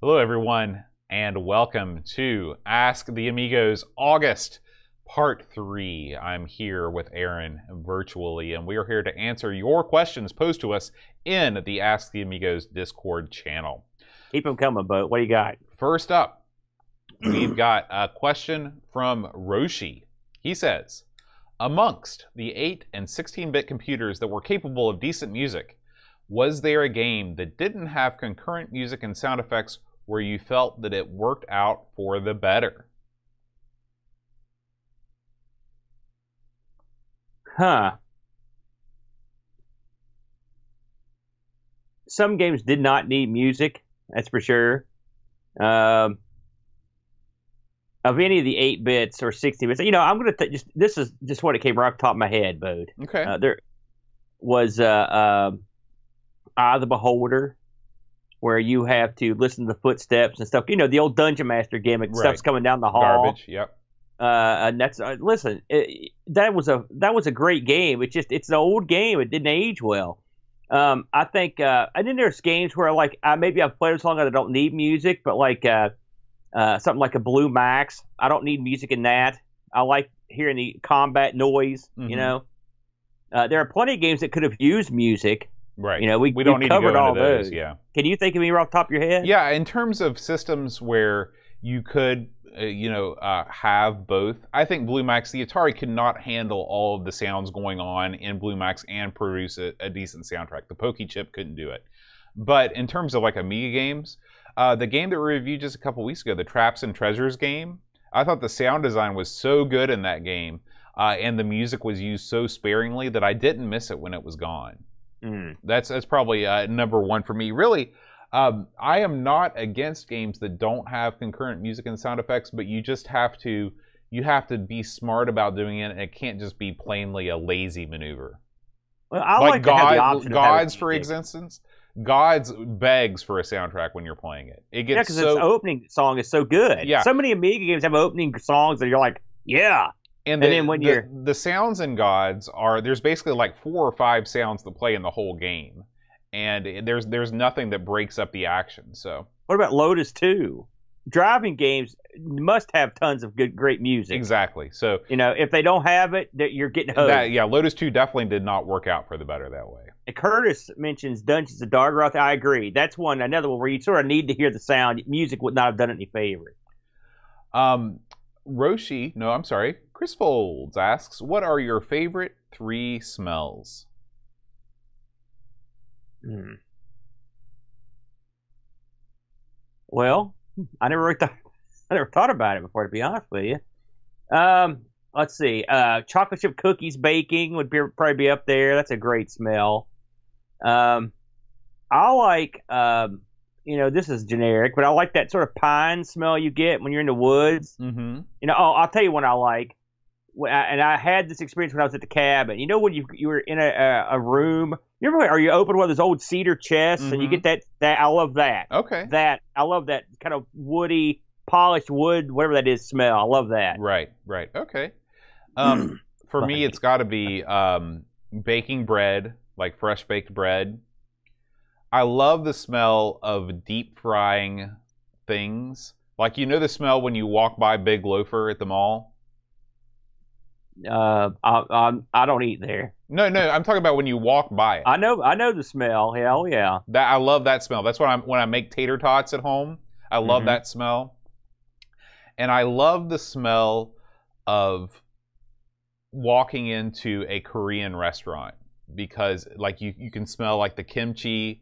Hello, everyone, and welcome to Ask the Amigos August Part 3. I'm here with Aaron virtually, and we are here to answer your questions posed to us in the Ask the Amigos Discord channel. Keep them coming, Bo. What do you got? First up, we've got a question from Roshi. He says, amongst the 8 and 16-bit computers that were capable of decent music, was there a game that didn't have concurrent music and sound effects where you felt that it worked out for the better? Some games did not need music, that's for sure. Of any of the 8 bits or 16 bits, I'm going to this is just what it came right off the top of my head, Bode. Okay. There was Eye of the Beholder, where you have to listen to the footsteps and stuff. The old Dungeon Master gimmick. Right. Stuff's coming down the hall. Garbage. Yep. And that's listen. That was a great game. It's an old game. It didn't age well. I think. And then there's games where maybe I've played a song and I don't need music, but something like a Blue Max, I don't need music in that. I like hearing the combat noise. Mm-hmm. There are plenty of games that could have used music. Right. We don't need to go all into those. Yeah. Can you think of any off the top of your head? Yeah. In terms of systems where you could, have both, I think Blue Max, the Atari could not handle all of the sounds going on in Blue Max and produce a decent soundtrack. The Pokey chip couldn't do it. But in terms of Amiga games, the game that we reviewed just a couple weeks ago, the Traps and Treasures game, I thought the sound design was so good in that game, and the music was used so sparingly that I didn't miss it when it was gone. That's probably number one for me. Really, I am not against games that don't have concurrent music and sound effects, but you just have to be smart about doing it, and it can't just be plainly a lazy maneuver. Well, I like to have the option of Gods, for instance. Gods begs for a soundtrack when you're playing it. It gets because its opening song is so good. Yeah. So many Amiga games have opening songs that you're like, yeah. And then when the sounds in Gods there's basically 4 or 5 sounds that play in the whole game, and there's nothing that breaks up the action. So what about Lotus 2? Driving games must have tons of great music. Exactly. So if they don't have it, you're getting hosed. Lotus 2 definitely did not work out for the better that way. And Curtis mentions Dungeons of Dargaroth. I agree. That's another one where you sort of need to hear the sound. Music would not have done it any favor. Chris Folds asks, what are your favorite 3 smells? Well, I never thought about it before, to be honest with you. Let's see. Chocolate chip cookies baking would probably be up there. That's a great smell. I like, this is generic, but I like that sort of pine smell you get when you're in the woods. Mm-hmm. I'll tell you one I like. And I had this experience when I was at the cabin. When you were in a room, or you open one of those old cedar chests, and you get that I love that. Okay. I love that kind of woody, polished wood, whatever that is, smell. I love that. Right. Okay. For me, it's got to be baking bread, like fresh baked bread. I love the smell of deep frying things. The smell when you walk by Big Loafer at the mall? I don't eat there. No, I'm talking about when you walk by it. I know the smell. Hell yeah. I love that smell. That's when I make tater tots at home. I love that smell. And I love the smell of walking into a Korean restaurant, because you can smell the kimchi,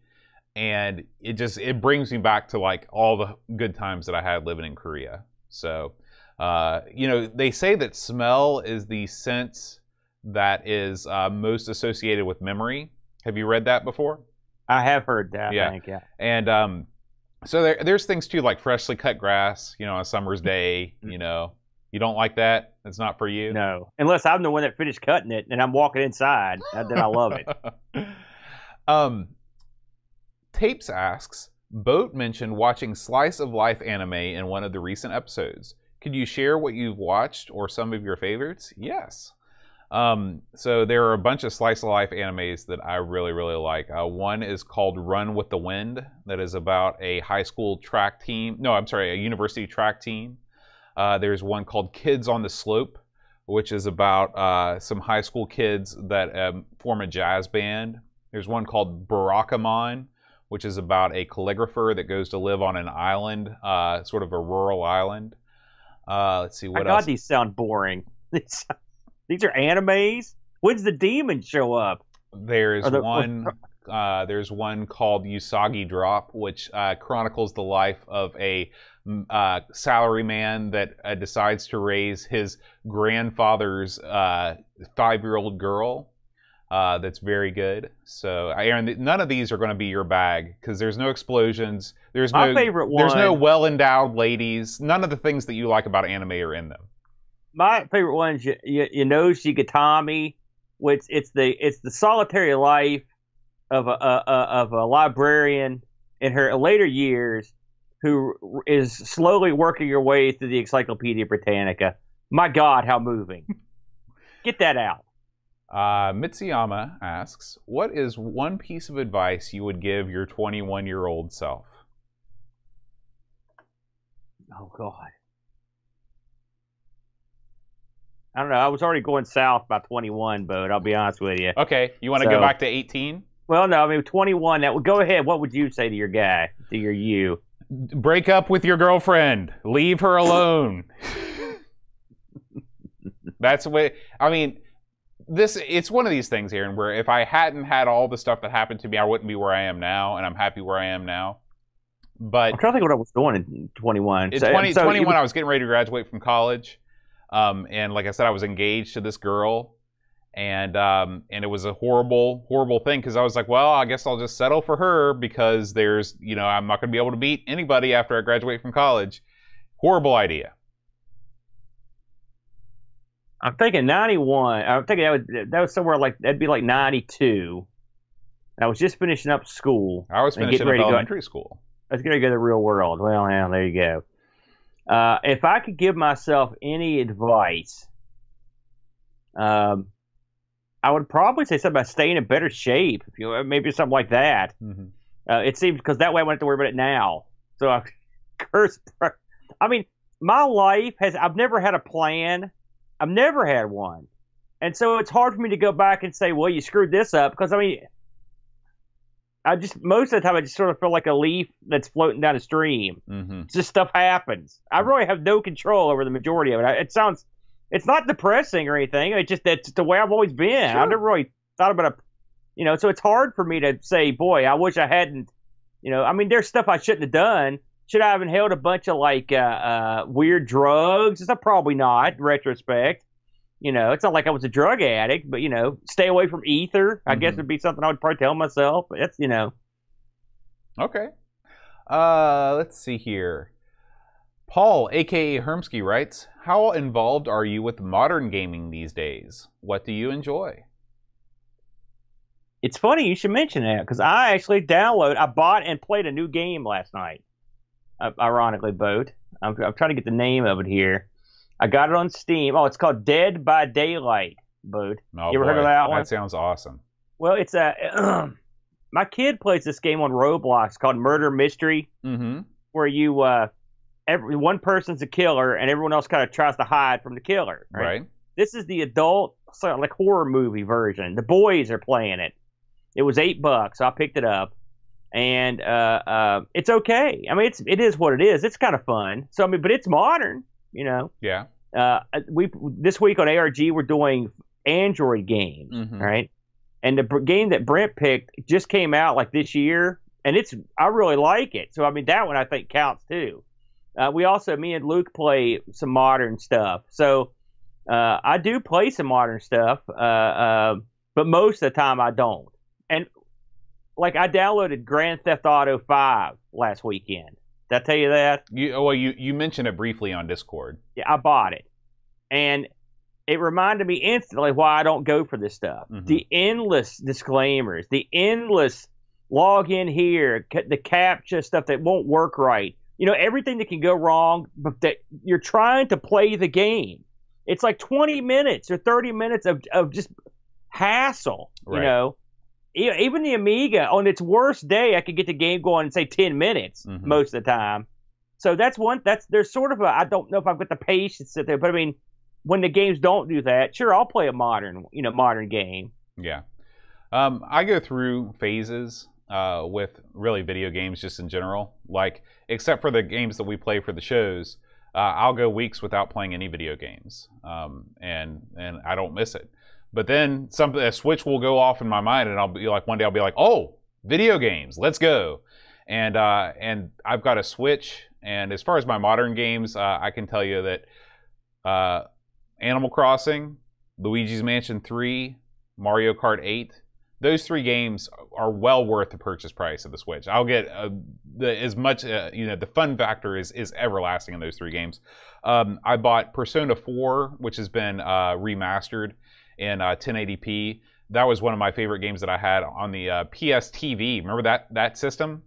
and it brings me back to all the good times that I had living in Korea. So they say that smell is the sense that is most associated with memory. Have you read that before? I have heard that. Yeah. I think, yeah. And so there's things too, like freshly cut grass, on a summer's day. You don't like that? It's not for you? No, unless I'm the one that finished cutting it and I'm walking inside, then I love it. Tapes asks, Boat mentioned watching slice of life anime in one of the recent episodes. Could you share what you've watched or some of your favorites? Yes. So there are a bunch of slice of life animes that I really, really like. One is called Run with the Wind, that is about a high school track team. No, I'm sorry, a university track team. There's one called Kids on the Slope, which is about some high school kids that form a jazz band. There's one called Barakamon, which is about a calligrapher that goes to live on an island, sort of a rural island. Let's see, what else? God, these sound boring. These are animes? When's the demon show up? There's one called Usagi Drop, which chronicles the life of a salaryman that decides to raise his grandfather's 5-year-old girl. That's very good. So, Aaron, none of these are going to be your bag because there's no explosions. There's My favorite one. There's no well-endowed ladies. None of the things that you like about anime are in them. My favorite one is Shigatami, which it's the solitary life of a librarian in her later years who is slowly working her way through the Encyclopedia Britannica. My God, how moving! Get that out. Mitsuyama asks, what is one piece of advice you would give your 21-year-old self? Oh, God. I don't know. I was already going south by 21, but I'll be honest with you. Okay. You want to go back to 18? Well, no. I mean, 21. Go ahead. What would you say to your guy, to your you? Break up with your girlfriend. Leave her alone. That's the way. I mean, it's one of these things, Aaron, where if I hadn't had all the stuff that happened to me, I wouldn't be where I am now, and I'm happy where I am now. But I'm trying to think what I was doing in 21. In 21, I was getting ready to graduate from college. And like I said, I was engaged to this girl, and it was a horrible, horrible thing because I was like, well, I guess I'll just settle for her because I'm not going to be able to beat anybody after I graduate from college. Horrible idea. I'm thinking 91. I'm thinking that was somewhere that'd be like 92. I was just finishing up school. I was finishing up elementary school. I was going to go to the real world. Well, yeah, there you go. If I could give myself any advice, I would probably say something about staying in better shape. Maybe something like that. Mm-hmm. It seems because that way I won't have to worry about it now. So I curse. I mean, my life I've never had a plan. I've never had one, and so it's hard for me to go back and say, well, you screwed this up because I mean, most of the time I just sort of feel like a leaf that's floating down a stream. Mm-hmm. Just stuff happens. I really have no control over the majority of it. It's not depressing or anything. That's the way I've always been. Sure. I've never really thought about so it's hard for me to say, boy, I wish I hadn't, I mean, there's stuff I shouldn't have done. Should I have inhaled a bunch of weird drugs? Probably not in retrospect. It's not like I was a drug addict, but stay away from ether. I guess would be something I would probably tell myself. But that's Okay. Let's see here. Paul, aka Hermsky, writes, how involved are you with modern gaming these days? What do you enjoy? It's funny you should mention that because I actually I bought and played a new game last night. Ironically, Boat. I'm trying to get the name of it here. I got it on Steam. Oh, it's called Dead by Daylight, Boat. Oh, you ever heard of that one? That sounds awesome. Well, it's my kid plays this game on Roblox called Murder Mystery, where you one person's a killer and everyone else kind of tries to hide from the killer. Right. This is the adult horror movie version. The boys are playing it. It was $8, so I picked it up. And it's okay. I mean, it is what it is. It's kind of fun. So I mean, but it's modern, Yeah. This week on ARG we're doing Android games, right? And the game that Brent picked just came out this year, and I really like it. So I mean, that one I think counts too. Me and Luke play some modern stuff. So I do play some modern stuff, but most of the time I don't. And I downloaded Grand Theft Auto 5 last weekend. Did I tell you that? You mentioned it briefly on Discord. Yeah, I bought it. And it reminded me instantly why I don't go for this stuff. The endless disclaimers, the endless log in here, the CAPTCHA stuff that won't work right. Everything that can go wrong, but that you're trying to play the game. it's like 20 minutes or 30 minutes of just hassle, you Right. know. Even the Amiga, on its worst day, I could get the game going in, say, 10 minutes Mhm. most of the time. So there's sort of I don't know if I've got the patience to sit there, but I mean, when the games don't do that, sure, I'll play a modern game. Yeah. I go through phases with really video games just in general. Like, except for the games that we play for the shows, I'll go weeks without playing any video games, and I don't miss it. But then a switch will go off in my mind, and I'll be like, one day I'll be like, oh, video games, let's go. And I've got a Switch. And as far as my modern games, I can tell you that Animal Crossing, Luigi's Mansion 3, Mario Kart 8, those 3 games are well worth the purchase price of the Switch. I'll get as much, the fun factor is everlasting in those 3 games. I bought Persona 4, which has been remastered in 1080p. That was one of my favorite games that I had on the PS TV. Remember that system?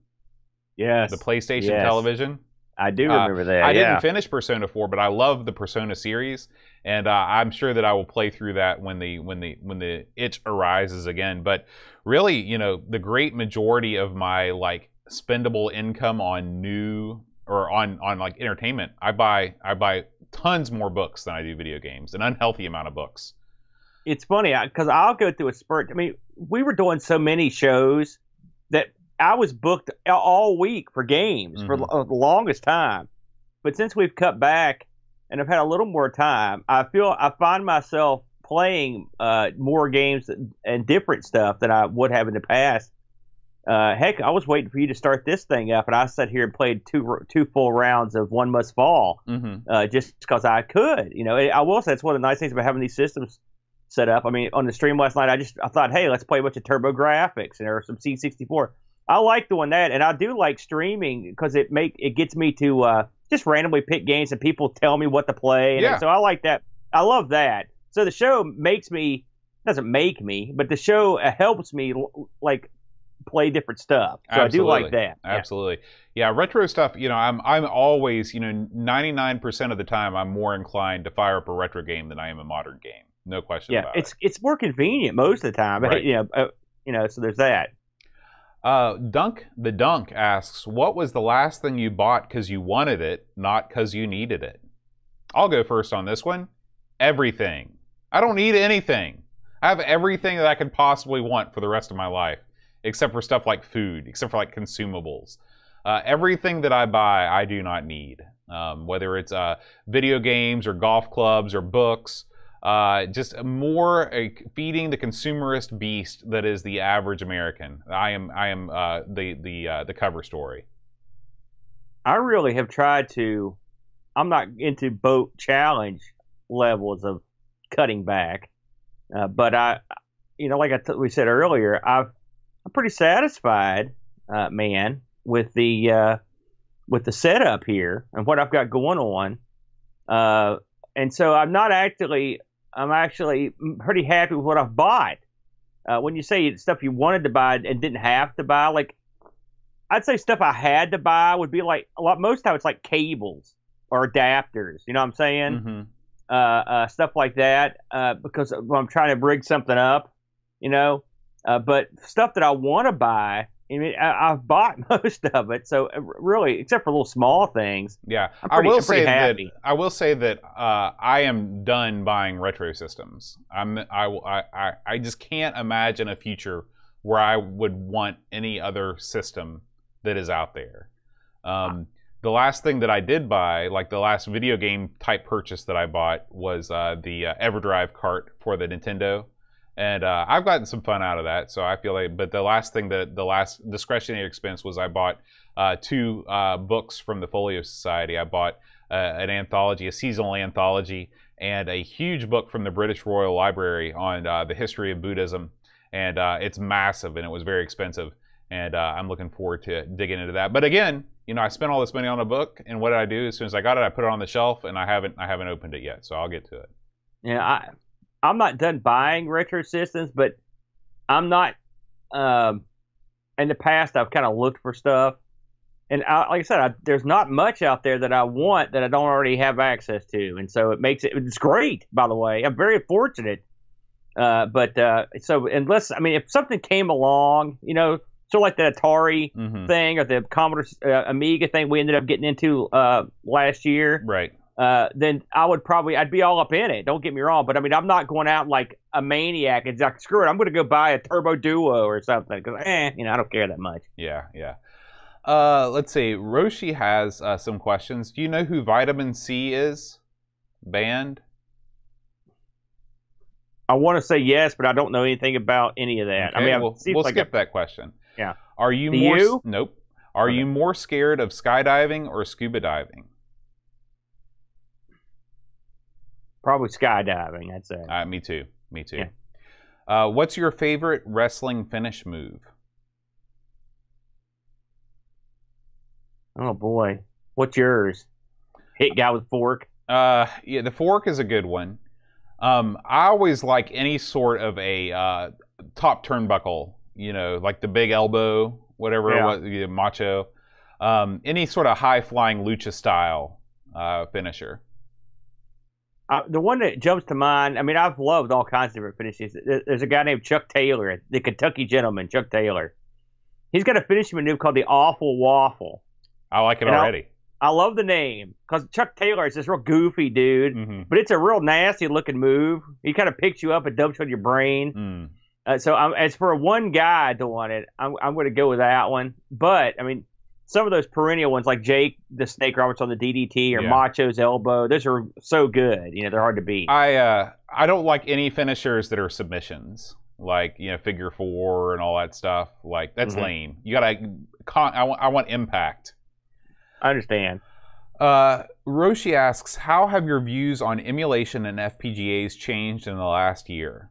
Yes. The PlayStation television? I do remember that. I didn't finish Persona 4, but I love the Persona series, and I'm sure that I will play through that when the itch arises again. But really, the great majority of my like spendable income on new or on like entertainment, I buy tons more books than I do video games, an unhealthy amount of books. It's funny because I'll go through a spurt. I mean, we were doing so many shows that I was booked all week for games for the longest time. But since we've cut back and I've had a little more time, I find myself playing more games and different stuff than I would have in the past. Heck, I was waiting for you to start this thing up, and I sat here and played two full rounds of One Must Fall just because I could. I will say it's one of the nice things about having these systems set up. I mean, on the stream last night, I thought, hey, let's play a bunch of TurboGrafx and there some C64. I like doing that, and I do like streaming because it gets me to just randomly pick games and people tell me what to play. And so I like that. I love that. So the show doesn't make me, but the show helps me like play different stuff. So absolutely. I do like that. Absolutely. Yeah, retro stuff, I'm always, 99% of the time I'm more inclined to fire up a retro game than I am a modern game. No question about it. It's more convenient most of the time. Right. So there's that. Dunk the Dunk asks, what was the last thing you bought because you wanted it, not because you needed it? I'll go first on this one. Everything. I don't need anything. I have everything that I could possibly want for the rest of my life, except for stuff like food, except for like consumables. Everything that I buy, I do not need. Whether it's video games or golf clubs or books. Just more feeding the consumerist beast that is the average American. I am the cover story. I really have tried to. I'm not into boat challenge levels of cutting back, but we said earlier, I'm pretty satisfied, man, with the setup here and what I've got going on, and so I'm actually pretty happy with what I've bought. When you say stuff you wanted to buy and didn't have to buy, like I'd say stuff I had to buy would be like most of the time it's like cables or adapters. You know what I'm saying? Stuff like that because I'm trying to rig something up. But stuff that I want to buy, I've bought most of it. So really, except for little small things. Yeah, I will say that I am done buying retro systems. I just can't imagine a future where I would want any other system that is out there. The last thing that I did buy, like the last video game type purchase that I bought, was the EverDrive cart for the Nintendo. And I've gotten some fun out of that, so I feel like. But the last discretionary expense was I bought 2 books from the Folio Society. I bought an anthology, a seasonal anthology, and a huge book from the British Royal Library on the history of Buddhism. And it's massive, and it was very expensive. And I'm looking forward to digging into that. But again, I spent all this money on a book, and what did I do? As soon as I got it, I put it on the shelf, and I haven't opened it yet. So I'll get to it. Yeah, I'm not done buying retro systems, but I'm not. In the past, I've kind of looked for stuff, like I said, there's not much out there that I want that I don't already have access to, and so it's great. By the way, I'm very fortunate. So unless if something came along, sort of like the Atari thing or the Commodore Amiga thing we ended up getting into last year, right? Then I'd be all up in it. Don't get me wrong, but I'm not going out like a maniac and like, screw it, I'm going to go buy a Turbo Duo or something because I don't care that much. Yeah. Let's see. Roshi has some questions. Do you know who Vitamin C is? Band? I want to say yes, but I don't know anything about any of that. Okay, we'll skip that question. Yeah. Are you more? Nope. Are you more scared of skydiving or scuba diving? Probably skydiving, I'd say. Me too. Yeah. What's your favorite wrestling finish move? Oh boy, what's yours? Hit guy with fork. Yeah, the fork is a good one. I always like any sort of a top turnbuckle. Like the big elbow, whatever it was, macho. Any sort of high flying lucha style finisher. The one that jumps to mind, I've loved all kinds of different finishes. There's a guy named Chuck Taylor, the Kentucky Gentleman, Chuck Taylor. He's got a finishing maneuver called the Awful Waffle. I like it already. I love the name because Chuck Taylor is this real goofy dude, but it's a real nasty looking move. He kind of picks you up and dumps on your brain. So as for one guy doing it, I'm going to go with that one. But some of those perennial ones like Jake the Snake Roberts on the DDT or Macho's elbow, those are so good. They're hard to beat. I don't like any finishers that are submissions, like figure four and all that stuff. Like that's lame. You gotta. I want impact. I understand. Roshi asks, how have your views on emulation and FPGAs changed in the last year?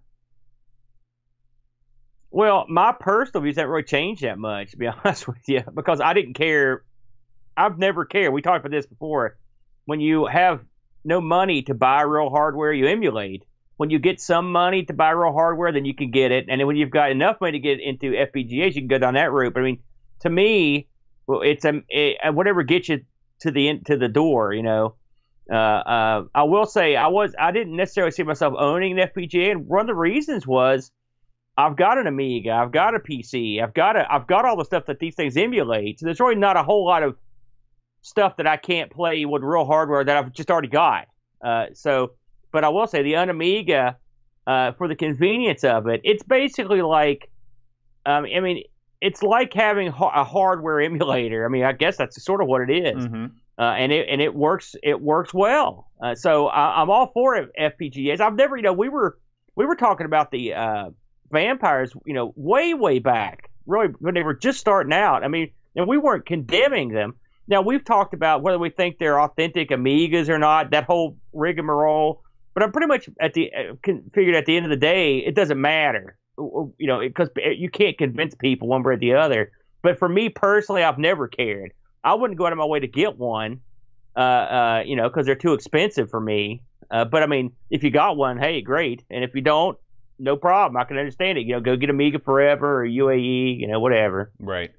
Well, my personal views haven't really changed that much, to be honest with you, because I didn't care. I've never cared. We talked about this before. When you have no money to buy real hardware, you emulate. When you get some money to buy real hardware, then you can get it. And then when you've got enough money to get into FPGAs, you can go down that route. But to me, well, it's whatever gets you to the door. I will say I didn't necessarily see myself owning an FPGA, and one of the reasons was I've got an Amiga, I've got a PC, I've got all the stuff that these things emulate. So there's really not a whole lot of stuff that I can't play with real hardware that I've just already got. But I will say the Amiga, for the convenience of it, it's basically like, it's like having a hardware emulator. I guess that's sort of what it is. And it works. It works well. So I'm all for FPGAs. I've never, we were talking about the Vampires, way back, really when they were just starting out. And we weren't condemning them. Now we've talked about whether we think they're authentic Amigas or not. That whole rigmarole. But I'm pretty much figured at the end of the day, it doesn't matter. Because you can't convince people one way or the other. But for me personally, I've never cared. I wouldn't go out of my way to get one, because they're too expensive for me. But if you got one, hey, great. And if you don't, no problem. I can understand it. Go get Amiga Forever or UAE, whatever. Right.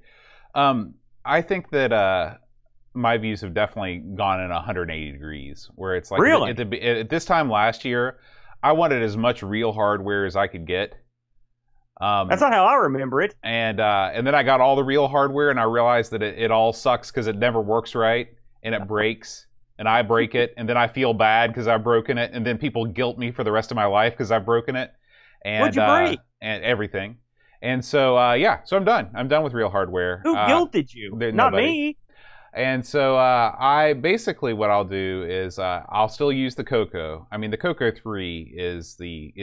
I think that my views have definitely gone in 180 degrees, where it's like really? At this time last year, I wanted as much real hardware as I could get. That's not how I remember it. And then I got all the real hardware, and I realized that it all sucks because it never works right, and it breaks, and I break it, and then I feel bad because I've broken it, and then people guilt me for the rest of my life because I've broken it. And, what'd you break? And everything. And so, so I'm done. I'm done with real hardware. Who guilted you? Not me. And so basically what I'll do is I'll still use the Coco. The Coco 3 is the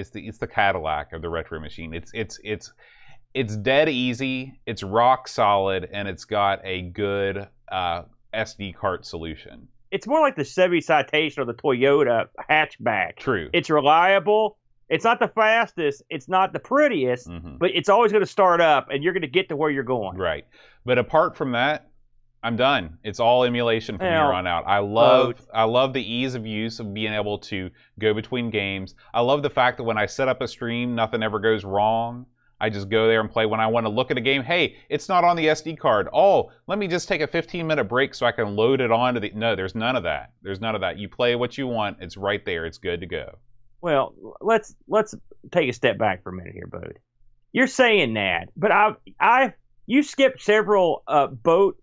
Cadillac of the retro machine. It's dead easy, it's rock solid, and it's got a good SD card solution. It's more like the Chevy Citation or the Toyota hatchback. True. It's reliable. It's not the fastest. It's not the prettiest, but it's always going to start up, and you're going to get to where you're going. Right. But apart from that, I'm done. It's all emulation from here on out. I love the ease of use of being able to go between games. I love the fact that when I set up a stream, nothing ever goes wrong. I just go there and play. When I want to look at a game, hey, it's not on the SD card. Oh, let me just take a 15-minute break so I can load it onto the... No, there's none of that. There's none of that. You play what you want. It's right there. It's good to go. Well, let's take a step back for a minute here, Bode. You're saying that, but you skipped several boat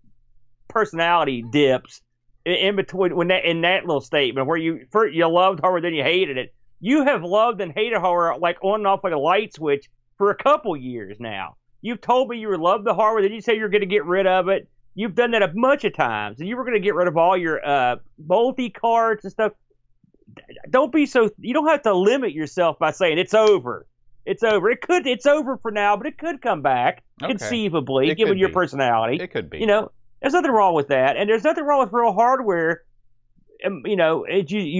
personality dips in between in that little statement where you loved horror, then you hated it. You have loved and hated horror like on and off like a light switch for a couple years now. You've told me you loved the horror, then you say you're going to get rid of it. You've done that a bunch of times, and you were going to get rid of all your multi cards and stuff. Don't be so. You don't have to limit yourself by saying it's over. It's over. It's over for now, but it could come back conceivably, given your personality. It could be. You know, there's nothing wrong with that, and there's nothing wrong with real hardware. You know,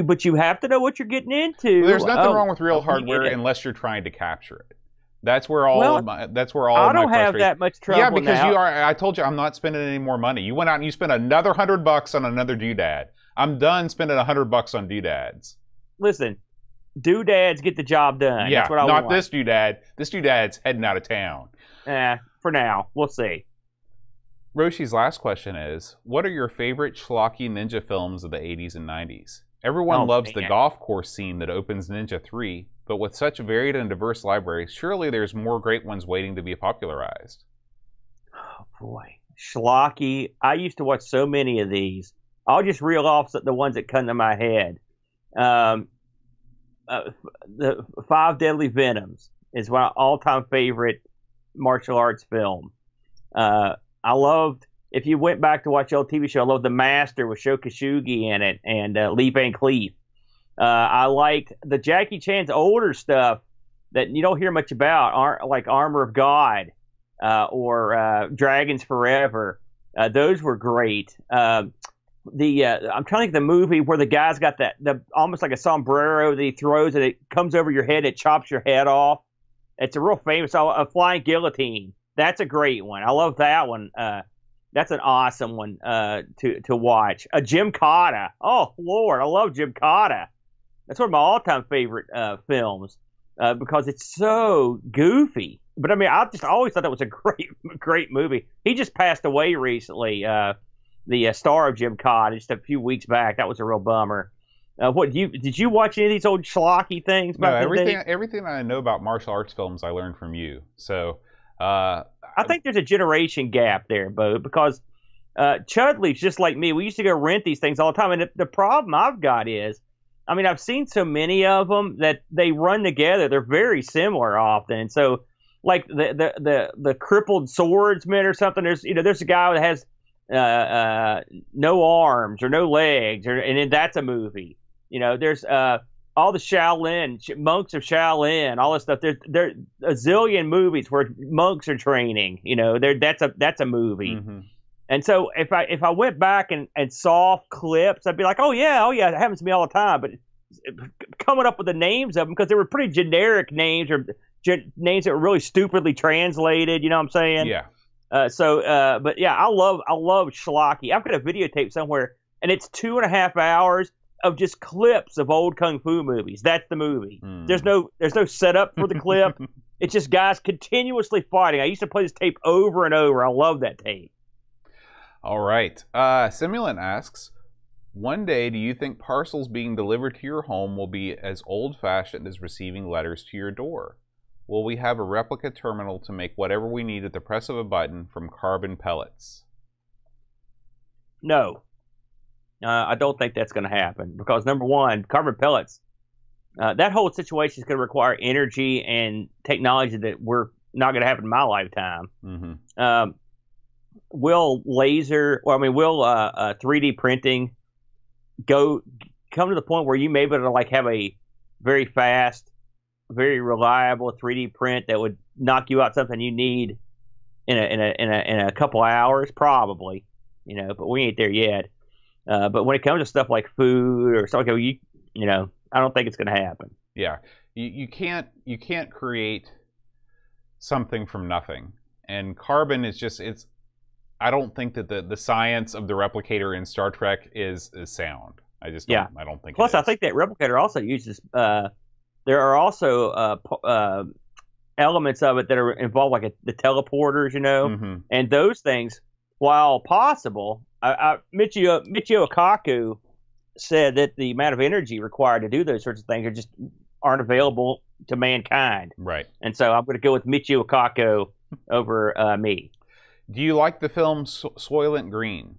but you have to know what you're getting into. Well, there's nothing wrong with real hardware unless you're trying to capture it. That's where all. I don't have that much trouble. Yeah, because now. you are. I told you I'm not spending any more money. You went out and you spent another $100 on another doodad. I'm done spending $100 on doodads. Listen, doodads get the job done. Yeah, that's what I not want. this doodad. This doodad's heading out of town. For now, we'll see. Roshi's last question is, what are your favorite schlocky ninja films of the 80s and 90s? Everyone loves the golf course scene that opens Ninja 3, but with such varied and diverse libraries, surely there's more great ones waiting to be popularized. Oh, boy. Schlocky. I used to watch so many of these. I'll just reel off the ones that come to my head. The Five Deadly Venoms is my all-time favorite martial arts film. I loved, if you went back to watch the old TV show, I loved The Master with Sho Kosugi in it and Lee Van Cleef. I liked the Jackie Chan's older stuff that you don't hear much about, like Armor of God or Dragons Forever. Those were great. I'm trying to think of the movie where the guy's got the almost like a sombrero that he throws and it comes over your head, it chops your head off. It's a real famous, a flying guillotine. That's a great one. I love that one. That's an awesome one to watch. Jim Cotta. Oh Lord, I love Jim Cotta. That's one of my all-time favorite films because it's so goofy. But I mean, I just always thought that was a great movie. He just passed away recently. The star of Jim Cotta just a few weeks back. That was a real bummer. Did you watch any of these old schlocky things? No, everything I know about martial arts films I learned from you. So I think there's a generation gap there, Bo, because Chudley's just like me. We used to go rent these things all the time, and the problem I've got is, I mean, I've seen so many of them that they run together. They're very similar often, and so like the crippled swordsman or something. There's a guy that has no arms or no legs, and then that's a movie. There's all the Shaolin monks of Shaolin, all this stuff. There's a zillion movies where monks are training. That's a movie. Mm-hmm. And so if I went back and saw clips, I'd be like, oh yeah, it happens to me all the time. But coming up with the names of them, because they were pretty generic names or names that were really stupidly translated. You know what I'm saying? Yeah. But yeah, I love schlocky. I've got a videotape somewhere, and it's 2.5 hours of just clips of old kung fu movies. That's the movie. Mm. There's no setup for the clip. It's just guys continuously fighting. I used to play this tape over and over. I love that tape. All right. Simulant asks, one day, do you think parcels being delivered to your home will be as old-fashioned as receiving letters to your door? Will we have a replica terminal to make whatever we need at the press of a button from carbon pellets? No. I don't think that's going to happen because, number one, carbon pellets, that whole situation is going to require energy and technology that we're not going to have in my lifetime. Mm-hmm. Will 3D printing come to the point where you may be able to like have a very fast, very reliable 3D print that would knock you out something you need in a couple hours? Probably, but we ain't there yet. But when it comes to stuff like food or stuff like that, I don't think it's going to happen. Yeah, you can't create something from nothing, and carbon is just I don't think that the science of the replicator in Star Trek is sound. I just don't, I don't think. Plus, I think that replicator also uses. There are also elements of it that are involved, like the teleporters, Mm-hmm. and those things, while possible. Michio Kaku said that the amount of energy required to do those sorts of things aren't available to mankind. Right. And so I'm going to go with Michio Kaku over me. Do you like the film Soylent Green?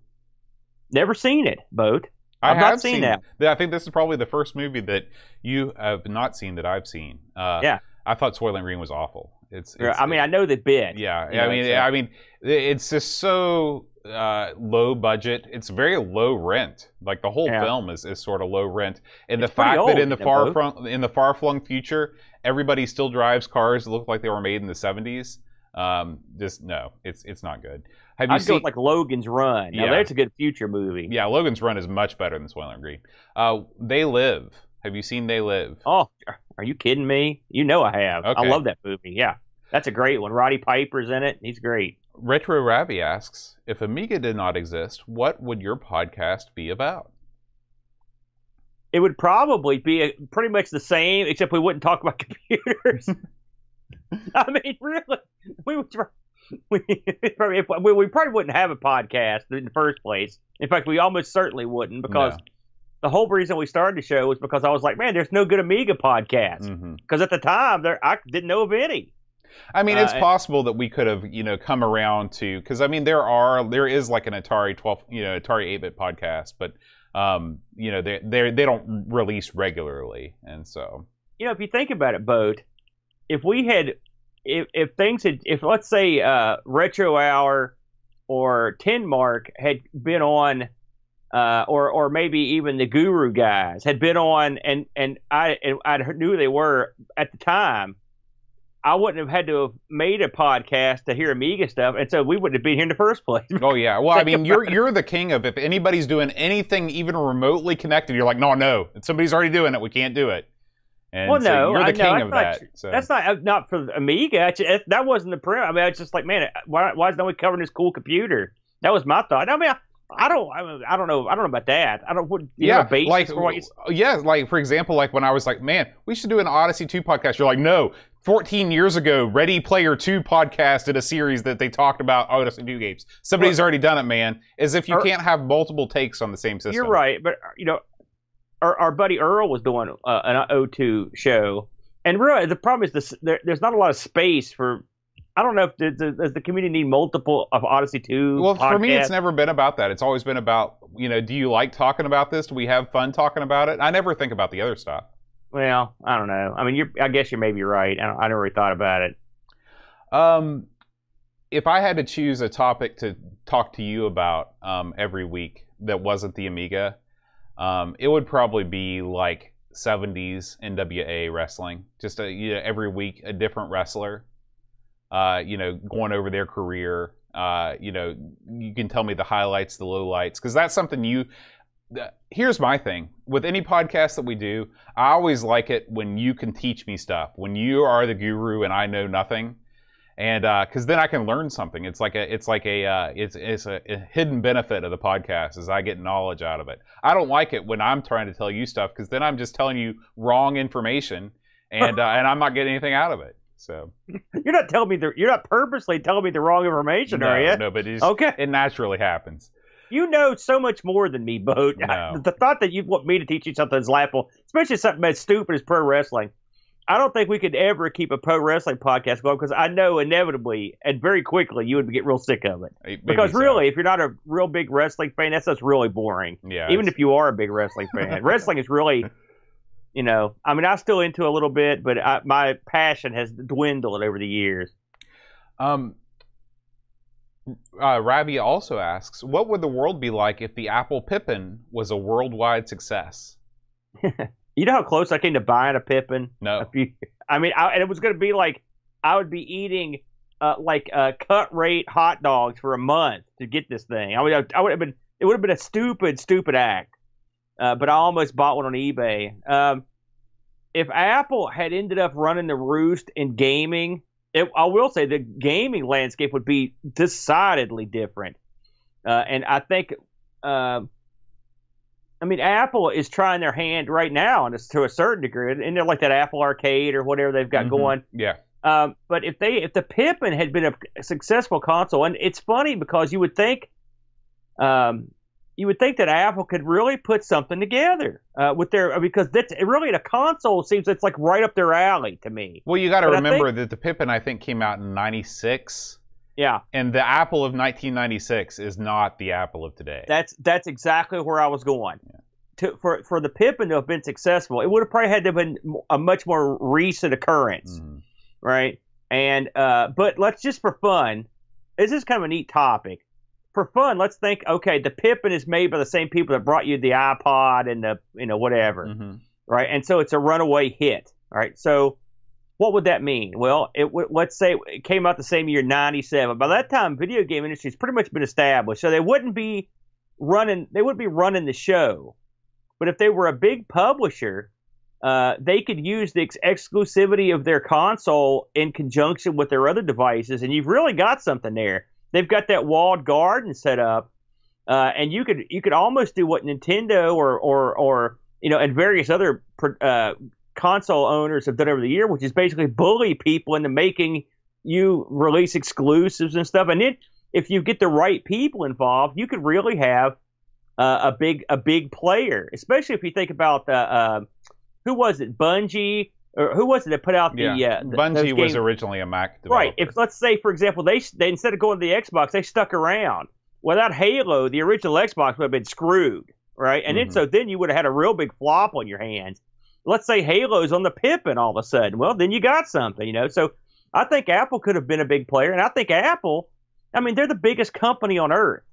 Never seen it, Boat. I've not seen that. I think this is probably the first movie that you have not seen that I've seen. Yeah. I thought Soylent Green was awful. I know the bit. Yeah. I mean, it's just so low budget. It's very low rent. Like the whole film is sort of low rent, and the fact that in the far flung future, everybody still drives cars that look like they were made in the 70s. Just no, it's not good. I'd go with like Logan's Run. Now that's a good future movie. Yeah, Logan's Run is much better than Soylent Green. They Live. Have you seen They Live? Oh, are you kidding me? You know I have. Okay. I love that movie. Yeah, that's a great one. Roddy Piper's in it. He's great. Retro Ravi asks, if Amiga did not exist, what would your podcast be about? It would probably be pretty much the same, except we wouldn't talk about computers. I mean, really, we probably wouldn't have a podcast in the first place. In fact, we almost certainly wouldn't, because the whole reason we started the show was because I was like, man, there's no good Amiga podcast. Because at the time, I didn't know of any. I mean, it's possible that we could have, come around to, because I mean, there is like an Atari 8-bit podcast, but they don't release regularly, and so if you think about it, Boat, if let's say Retro Hour or Tin Mark had been on, or maybe even the Guru guys had been on, and I knew they were at the time, I wouldn't have had to have made a podcast to hear Amiga stuff, and so we wouldn't have been here in the first place. Oh yeah, well I mean you're the king of, if anybody's doing anything even remotely connected, you're like no, somebody's already doing it, we can't do it. And well, no, you're the king of that. So. That's not for Amiga. That wasn't the premise. I mean, it's just like, man, why is no one covering this cool computer? That was my thought. I mean, I don't know about that. Like for example, like when I was like, man, we should do an Odyssey 2 podcast. You're like, no. 14 years ago, Ready Player 2 podcast did a series that they talked about Odyssey 2 games. Somebody's already done it, man. As if you can't have multiple takes on the same system. You're right, but our buddy Earl was doing an O2 show, and really the problem is there's not a lot of space for. I don't know if does the community need multiple of Odyssey 2 Well, podcasts? For me, it's never been about that. It's always been about, do you like talking about this? Do we have fun talking about it? I never think about the other stuff. Well, I don't know. I mean, I guess you're maybe right. I never really thought about it. If I had to choose a topic to talk to you about every week that wasn't the Amiga, it would probably be like 70s NWA wrestling. Just every week a different wrestler. Going over their career. You can tell me the highlights, the lowlights, because that's something here's my thing. With any podcast that we do, I always like it when you can teach me stuff. When you are the guru and I know nothing, and because then I can learn something. It's a hidden benefit of the podcast is I get knowledge out of it. I don't like it when I'm trying to tell you stuff, because then I'm just telling you wrong information, and I'm not getting anything out of it. So you're not purposely telling me the wrong information, are you? No, but it naturally happens. You know so much more than me, Boat. No. The thought that you want me to teach you something is laughable, especially something as stupid as pro wrestling. I don't think we could ever keep a pro wrestling podcast going, because I know inevitably and very quickly you would get real sick of it. Because really, if you're not a real big wrestling fan, that's just really boring. Yeah, even if you are a big wrestling fan. Wrestling is really, I mean, I'm still into a little bit, but my passion has dwindled over the years. Ravi also asks, what would the world be like if the Apple Pippin was a worldwide success? You know how close I came to buying a Pippin? No. And it was going to be like, I would be eating cut rate hot dogs for a month to get this thing. It would have been a stupid act. But I almost bought one on eBay. If Apple had ended up running the roost in gaming, I will say the gaming landscape would be decidedly different. And I think, Apple is trying their hand right now, and to a certain degree, and they're like that Apple Arcade or whatever they've got going. Yeah. But if the Pippin had been a successful console, and it's funny because you would think that Apple could really put something together with their because that's really the console seems it's like right up their alley to me. Well, you got to remember that the Pippin I think came out in '96. Yeah, and the Apple of 1996 is not the Apple of today. That's exactly where I was going. Yeah. For the Pippin to have been successful, it would have probably had to have been a much more recent occurrence, right? And but let's just for fun, this is kind of a neat topic. For fun, let's think. Okay, the Pippin is made by the same people that brought you the iPod and the whatever, right? And so it's a runaway hit, right? So what would that mean? Well, let's say it came out the same year, '97. By that time, video game industry's pretty much been established, so they wouldn't be running the show. But if they were a big publisher, they could use the exclusivity of their console in conjunction with their other devices, and you've really got something there. They've got that walled garden set up, and you could almost do what Nintendo or and various other console owners have done over the year, which is basically bully people into making you release exclusives and stuff. And then if you get the right people involved, you could really have a big player, especially if you think about who was it, Bungie. Or who was it that put out the Bungie was originally a Mac developer. Right. If let's say, for example, they instead of going to the Xbox, they stuck around. Without Halo, the original Xbox would have been screwed, right? And then you would have had a real big flop on your hands. Let's say Halo's on the Pippin all of a sudden. Well, then you got something, So I think Apple could have been a big player, and I think Apple, they're the biggest company on earth.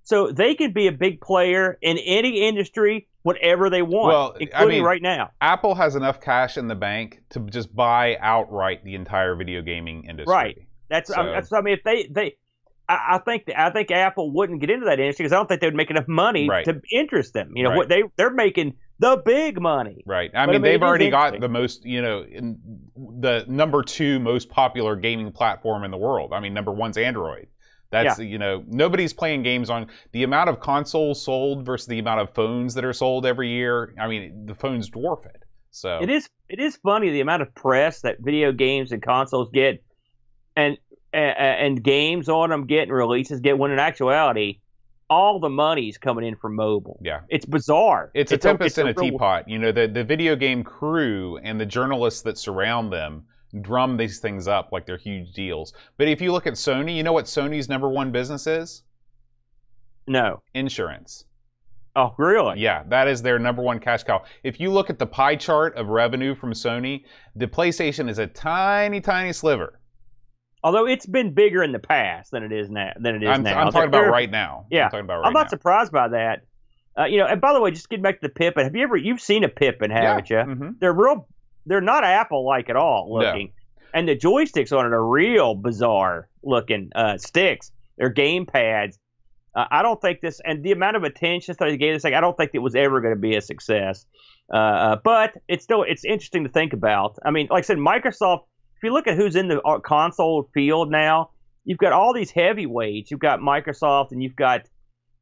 So they could be a big player in any industry, whatever they want, including right now. Apple has enough cash in the bank to just buy outright the entire video gaming industry. Right. If they I think Apple wouldn't get into that industry because I don't think they would make enough money to interest them. What they're making the big money. Right. They've already got the most, in the number 2 most popular gaming platform in the world. Number 1's Android. That's, nobody's playing games on the amount of consoles sold versus the amount of phones that are sold every year. The phones dwarf it. So it is funny the amount of press that video games and consoles get and games on them get and releases get, when in actuality, all the money's coming in from mobile. Yeah. It's bizarre. It's a tempest in a teapot. The video game crew and the journalists that surround them drum these things up like they're huge deals. But if you look at Sony, you know what Sony's number 1 business is? No. Insurance. Oh, really? Yeah, that is their number 1 cash cow. If you look at the pie chart of revenue from Sony, the PlayStation is a tiny, tiny sliver. Although it's been bigger in the past than it is now. I'm talking about right now. Yeah, I'm not surprised by that. And by the way, just getting back to the Pippin, you've seen a Pippin, haven't you? Mm-hmm. They're not Apple-like at all looking. No. And the joysticks on it are real bizarre looking sticks. They're game pads. I don't think this, and the amount of attention that they gave this thing, I don't think it was ever going to be a success. But it's interesting to think about. Like I said, Microsoft, if you look at who's in the console field now, you've got all these heavyweights. You've got Microsoft and you've got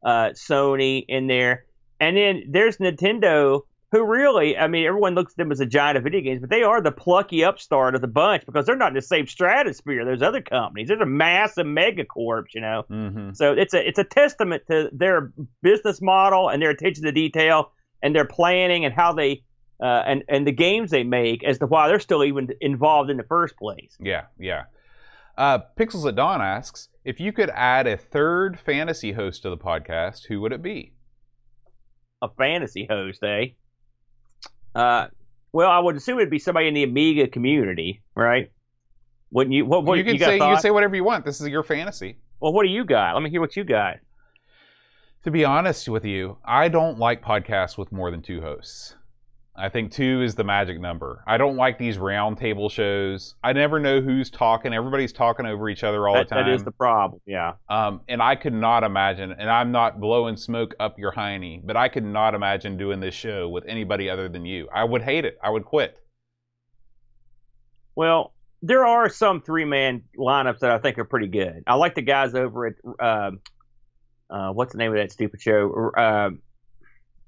Sony in there. And then there's Nintendo, who really, everyone looks at them as a giant of video games, but they are the plucky upstart of the bunch because they're not in the same stratosphere. There's other companies. There's a massive megacorp, Mm-hmm. So it's a testament to their business model and their attention to detail and their planning and how they and the games they make as to why they're still even involved in the first place. Yeah. Pixels at Dawn asks, if you could add a 3rd fantasy host to the podcast, who would it be? A fantasy host, eh? Well, I would assume it'd be somebody in the Amiga community, right? Wouldn't you? What you can say? You can say whatever you want. This is your fantasy. Well, what do you got? Let me hear what you got. To be honest with you, I don't like podcasts with more than 2 hosts. I think 2 is the magic number. I don't like these round table shows. I never know who's talking. Everybody's talking over each other all the time. That is the problem, yeah. And I could not imagine, and I'm not blowing smoke up your hiney, but I could not imagine doing this show with anybody other than you. I would hate it. I would quit. Well, there are some 3-man lineups that I think are pretty good. I like the guys over at, what's the name of that stupid show?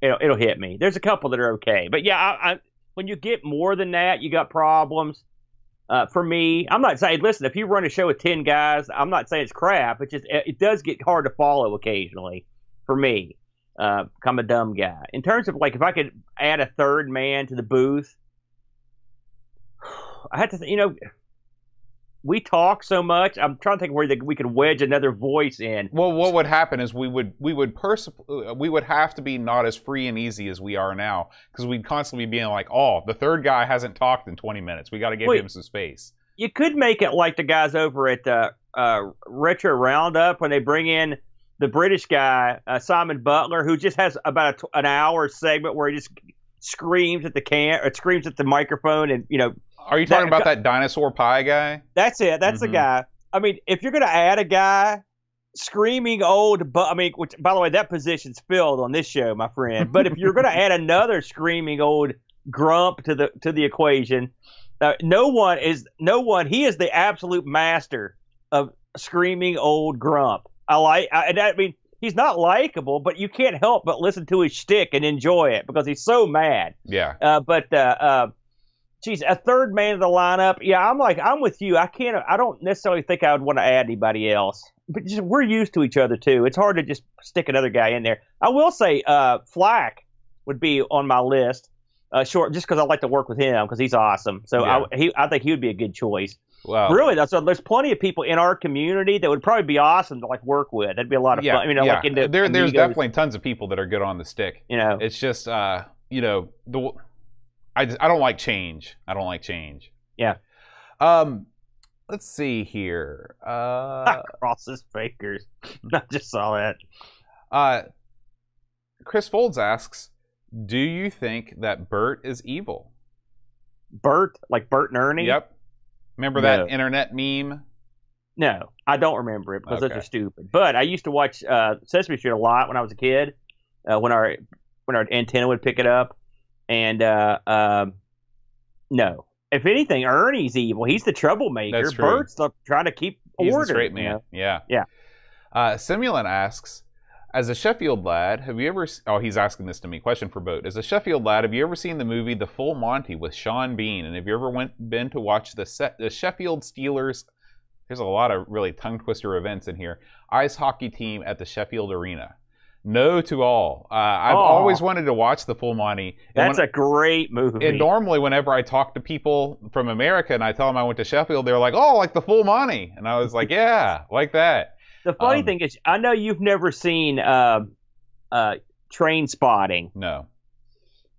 It'll hit me. There's a couple that are okay, but yeah, when you get more than that, you got problems. For me, I'm not saying, listen, if you run a show with 10 guys, I'm not saying it's crap. It does get hard to follow occasionally for me. I'm a dumb guy. In terms of like, if I could add a third man to the booth, I had to, we talk so much. I'm trying to think where we could wedge another voice in. Well, what would happen is we would have to be not as free and easy as we are now, because we'd constantly be being like, oh, the third guy hasn't talked in 20 minutes. We got to give him some space. You could make it like the guys over at Retro Roundup when they bring in the British guy, Simon Butler, who just has about an hour segment where he just screams at the microphone, and Are you talking about that dinosaur pie guy? That's it. That's the guy. I mean, if you're going to add a guy screaming old, which, by the way, that position's filled on this show, my friend. But if you're going to add another screaming old grump to the equation, no one. He is the absolute master of screaming old grump. I mean, he's not likable, but you can't help but listen to his shtick and enjoy it because he's so mad. Yeah. Geez, a third man of the lineup. Yeah, I'm with you. I don't necessarily think I would want to add anybody else. But we're used to each other too. It's hard to just stick another guy in there. I will say, Flack would be on my list. Short, just because I like to work with him because he's awesome. So yeah. I think he would be a good choice. Wow. Really, there's plenty of people in our community that would probably be awesing to work with. That'd be a lot of fun. There's definitely tons of people that are good on the stick. It's just I don't like change. Yeah. Let's see here. Cross his fingers. I just saw that. Chris Folds asks, do you think that Bert is evil? Bert? Like Bert and Ernie? Yep. Remember that internet meme? No, I don't remember it because those are stupid. But I used to watch Sesame Street a lot when I was a kid. When our antenna would pick it up. And no. If anything, Ernie's evil. He's the troublemaker. That's true. Bert's trying to keep order. He's the straight man. Yeah. Simulan asks, as a Sheffield lad, have you ever... Oh, he's asking this to me. Question for Boat. As a Sheffield lad, have you ever seen the movie The Full Monty with Sean Bean? And have you ever been to watch the Sheffield Steelers... There's a lot of really tongue-twister events in here. Ice hockey team at the Sheffield Arena. No to all. I've always wanted to watch The Full Monty. That's a great movie. And normally, whenever I talk to people from America and I tell them I went to Sheffield, they're like, "Oh, like The Full Monty," and I was like, "Yeah, like that." The funny thing is, I know you've never seen Train Spotting. No.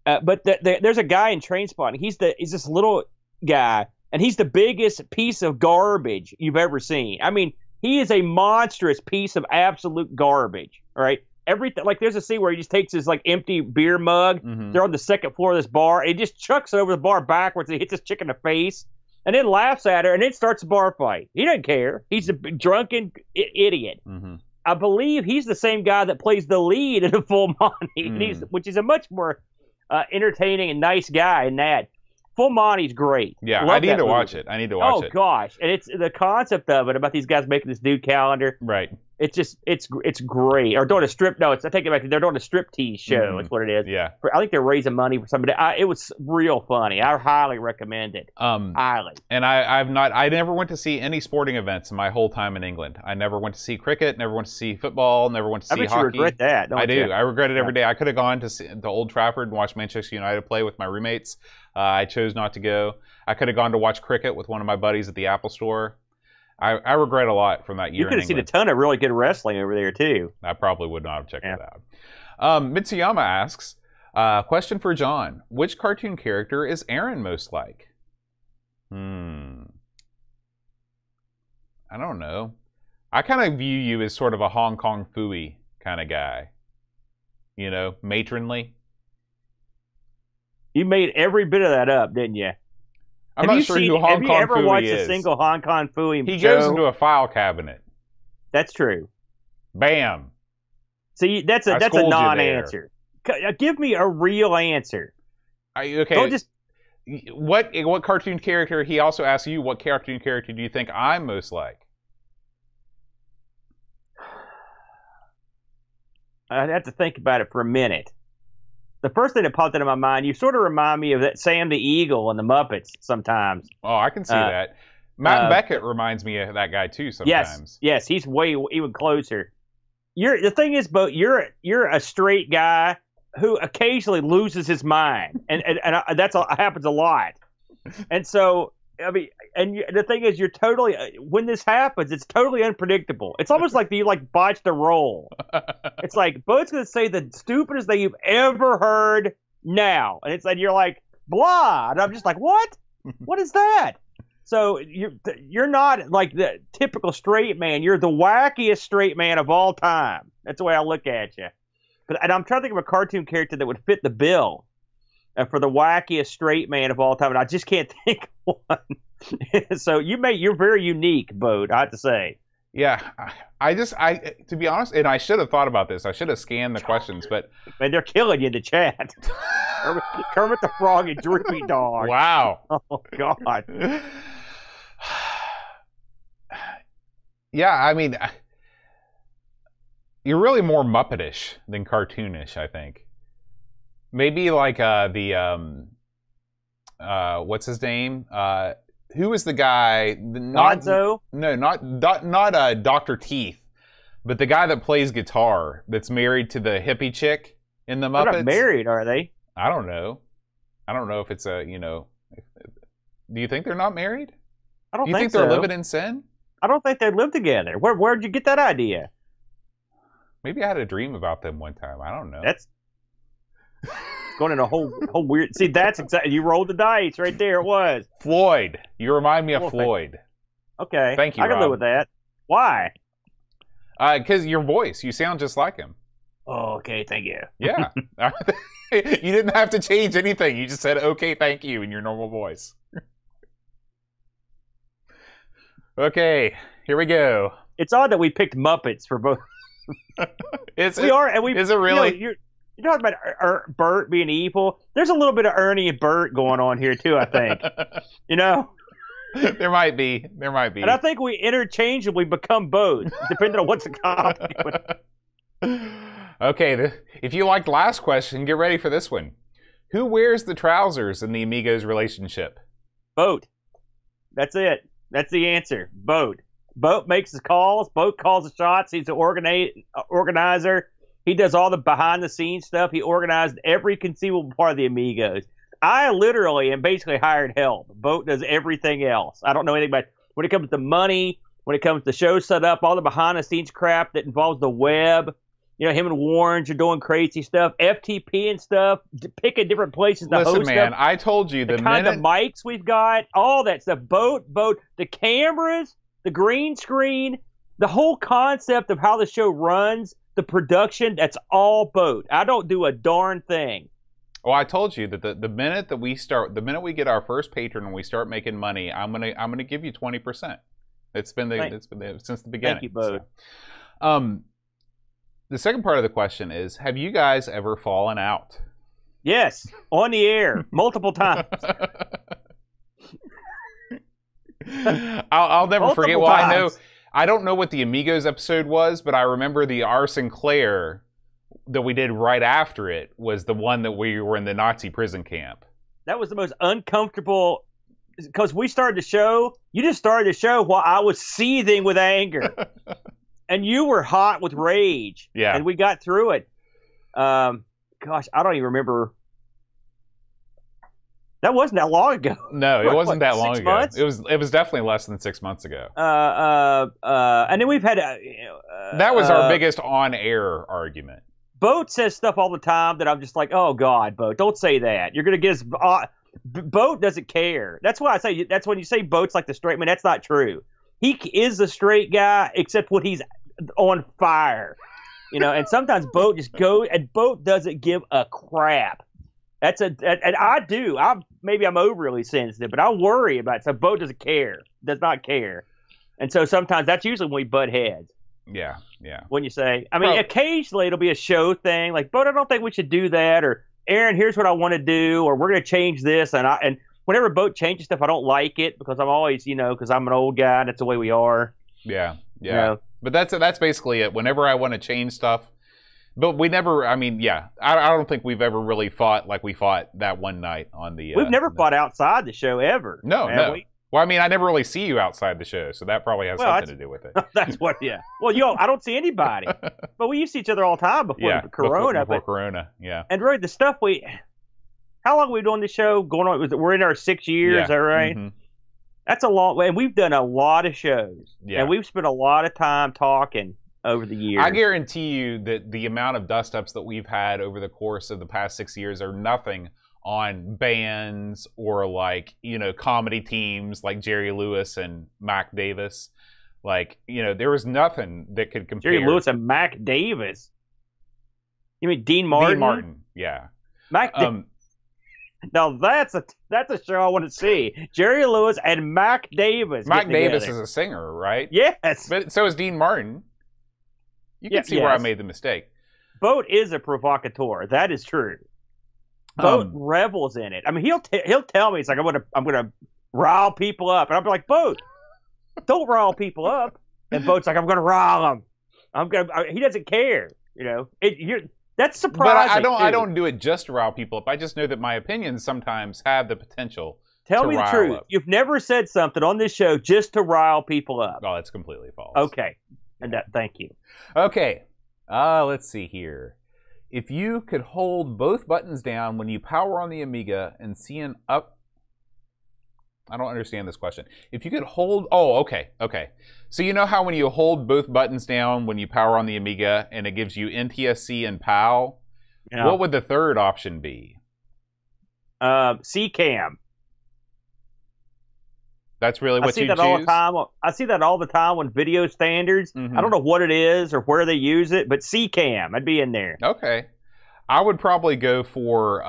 But there's a guy in Train Spotting. He's this little guy, and he's the biggest piece of garbage you've ever seen. I mean, he is a monstrous piece of absolute garbage. All right. Everything, there's a scene where he just takes his empty beer mug. Mm-hmm. They're on the second floor of this bar, and he just chucks it over the bar backwards and he hits this chick in the face, and then laughs at her, and then starts a bar fight. He doesn't care. He's a drunken idiot. Mm-hmm. I believe he's the same guy that plays the lead in The Full Monty, which is a much more entertaining and nice guy in that. Full Monty's great. Yeah, I need to watch it. Oh gosh, and it's the concept of it about these guys making this new calendar. Right. It's great. Or doing a strip. No, I take it back. They're doing a striptease show. That's what it is. Yeah. I think they're raising money for somebody. It was real funny. I highly recommend it. Highly. And I never went to see any sporting events in my whole time in England. I never went to see cricket. Never went to see football. Never went to see hockey. I bet you regret that. Don't you? I do. I regret it every day. I could have gone to Old Trafford and watched Manchester United play with my roommates. I chose not to go. I could have gone to watch cricket with one of my buddies at the Apple Store. I regret a lot from that year. You could have seen a ton of really good wrestling over there, too. I probably would not have checked it out. Mitsuyama asks, question for John. Which cartoon character is Aaron most like? I don't know. I kind of view you as sort of a Hong Kong Phooey kind of guy. Matronly. You made every bit of that up, didn't you? I'm not sure who Hong Kong Phooey is. Have you ever watched a single Hong Kong Phooey show? He goes into a file cabinet. That's true. Bam. See, that's a non-answer. Give me a real answer. Okay. Don't just... What cartoon character? He also asks you, what cartoon character do you think I'm most like? I'd have to think about it for a minute. the first thing that popped into my mind, you sort of remind me of that Sam the Eagle and the Muppets sometimes. Oh, I can see that. Matt Beckett reminds me of that guy too sometimes. Yes, he's way even closer. The thing is, Bo, you're a straight guy who occasionally loses his mind, and that's happens a lot. And so, I mean, the thing is, you're totally when this happens, it's totally unpredictable. It's almost like you botched a roll. It's like Bo's going to say the stupidest thing you've ever heard now, and you're like blah, and I'm just like, what? What is that? So you're not like the typical straight man. You're the wackiest straight man of all time. That's the way I look at you. And I'm trying to think of a cartoon character that would fit the bill for the wackiest straight man of all time, and I just can't think of one. So you're very unique, Bo, I have to say. Yeah, I to be honest, and I should have thought about this. I should have scanned the questions, but man, they're killing you in the chat. Kermit the Frog and Droopy Dog. Wow. Oh God. Yeah, I mean, you're really more Muppetish than cartoonish, I think. Maybe like what's his name? Who was the guy? Gonzo? No, not Dr. Teeth, but the guy that plays guitar that's married to the hippie chick in the Muppets. They're not married, are they? I don't know. I don't know if it's a, do you think they're not married? I don't think so. You think they're living in sin? I don't think they live together. Where'd you get that idea? Maybe I had a dream about them one time. I don't know. That's going in a whole weird. See, that's exactly. You rolled the dice right there. It was Floyd. You remind me of Floyd. Okay. Thank you, I can Rob. live with that. Why? Because your voice. You sound just like him. Oh, okay. Thank you. Yeah. You didn't have to change anything. You just said, okay, thank you, in your normal voice. Okay, here we go. It's odd that we picked Muppets for both. Is it really? You're talking about Bert being evil. There's a little bit of Ernie and Bert going on here too, I think. There might be. And I think we interchangeably become both, depending on what's the topic. Okay, if you liked last question, get ready for this one. Who wears the trousers in the Amigos relationship? Boat. That's it. That's the answer. Boat. Boat makes the calls. Boat calls the shots. He's an organizer. He does all the behind-the-scenes stuff. He organized every conceivable part of the Amigos. I literally am basically hired help. Boat does everything else. I don't know anything about when it comes to money, when it comes to show setup, all the behind-the-scenes crap that involves the web. Him and Warren are doing crazy stuff, FTP and stuff, picking different places to host. Listen, man, stuff. I told you the kind of mics we've got, all that stuff. Boat, the cameras, the green screen, the whole concept of how the show runs, the production, that's all Boat. I don't do a darn thing. Well, I told you that the minute that the minute we get our first patron and we start making money, I'm gonna give you 20%. It's been since the beginning. Thank you, Boat. So, the second part of the question is, have you guys ever fallen out? Yes, on the air, multiple times. I'll never multiple forget. Well, times. I don't know what the Amigos episode was, but I remember the R. Sinclair that we did right after it was the one that we were in the Nazi prison camp. That was the most uncomfortable, because we started the show. You just started the show while I was seething with anger. And you were hot with rage. Yeah. And we got through it. Gosh, I don't even remember. That wasn't that long ago. No, it wasn't that long 6 ago. months? It was definitely less than 6 months ago. And then we've had that was our biggest on-air argument. Boat says stuff all the time that I'm just like, oh God, Boat, don't say that. You're gonna get us. Boat doesn't care. That's why I say. That's when you say Boat's like the straight man. That's not true. He is the straight guy, except when he's on fire, and sometimes Boat just goes, and Boat doesn't give a crap. And I do. Maybe I'm overly sensitive, but I worry about it. So Boat does not care. And so sometimes that's usually when we butt heads. Yeah. When you say, occasionally it'll be a show thing, like, Boat, I don't think we should do that, or Aaron, here's what I want to do, or we're going to change this, and whenever Boat changes stuff, I don't like it because I'm always, because I'm an old guy and that's the way we are. Yeah. But that's basically it. Whenever I want to change stuff, But we never. I mean, yeah, I don't think we've ever really fought like we fought that one night on the. We've never fought outside the show ever. No, have no. we? Well, I mean, I never really see you outside the show, so that probably has something to do with it. That's what. Yeah. Well, I don't see anybody, but we used to see each other all the time before Corona. Before Corona, yeah. And really, the stuff how long are we doing the show? Going on? We're in our 6 years, Yeah. is that right? Mm-hmm. That's a long way, and we've done a lot of shows, Yeah. and we've spent a lot of time talking over the years. I guarantee you that the amount of dust ups that we've had over the course of the past 6 years are nothing on bands or like, comedy teams like Jerry Lewis and Mac Davis. Like, there was nothing that could compare. Jerry Lewis and Mac Davis. You mean Dean Martin? Dean Martin, yeah. Now that's a show I want to see. Jerry Lewis and Mac Davis. Mac Davis is a singer, right? Yes. But so is Dean Martin. You can see where I made the mistake. Boat is a provocateur. That is true. Boat revels in it. I mean, he'll tell me, it's like, I'm gonna rile people up, and I'll be like, Boat, don't rile people up. And Boat's like, I'm gonna rile them. He doesn't care. That's surprising. But I don't do it just to rile people up. I just know that my opinions sometimes have the potential. Tell me the truth. Up. You've never said something on this show just to rile people up. Oh, that's completely false. Okay. And thank you. Okay. Let's see here. If you could hold both buttons down when you power on the Amiga and see an up... I don't understand this question. If you could hold... Oh, okay. So you know how when you hold both buttons down when you power on the Amiga and it gives you NTSC and PAL? Yeah. What would the third option be? CCAM. That's really what you choose? All the time. I see that all the time on video standards. Mm-hmm. I don't know what it is or where they use it, but CCAM, I'd be in there. Okay. I would probably go for,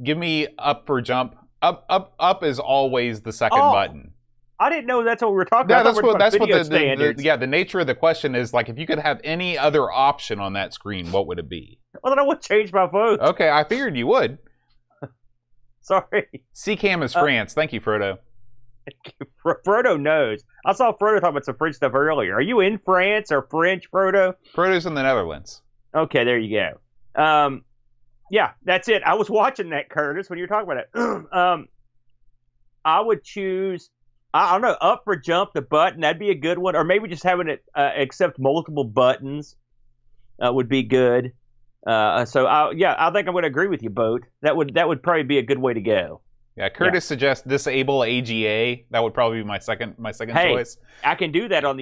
give me up for jump. Up is always the second button. I didn't know that's what we were talking about. That's what the nature of the question is. Like, if you could have any other option on that screen, what would it be? Well, then I would change my vote. Okay, I figured you would. Sorry. CCAM is France. Thank you, Frodo. Frodo knows. I saw Frodo talking about some French stuff earlier. Are you in France or French, Frodo? Frodo's in the Netherlands. Okay, there you go. Yeah, that's it. I was watching that, Curtis, when you were talking about it. I would choose, I don't know, up for jump, the button. That'd be a good one. Or maybe just having it accept multiple buttons would be good. I think I'm going to agree with you, Boat. That would probably be a good way to go. Yeah, Curtis suggests disable AGA. That would probably be my second choice. I can do that on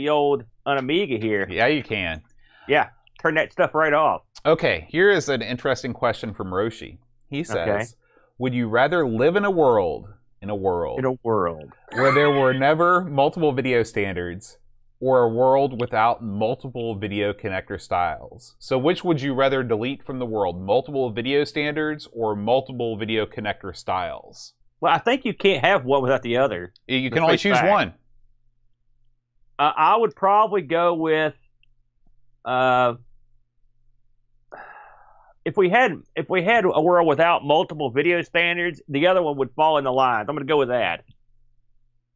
Amiga here. Yeah, you can. Yeah, turn that stuff right off. Okay, here is an interesting question from Roshi. He says, would you rather live in a world where there were never multiple video standards, or a world without multiple video connector styles? So which would you rather delete from the world? Multiple video standards or multiple video connector styles? Well, I think you can't have one without the other. You can only choose one. I would probably go with if we had a world without multiple video standards, the other one would fall in the lines. I'm going to go with that.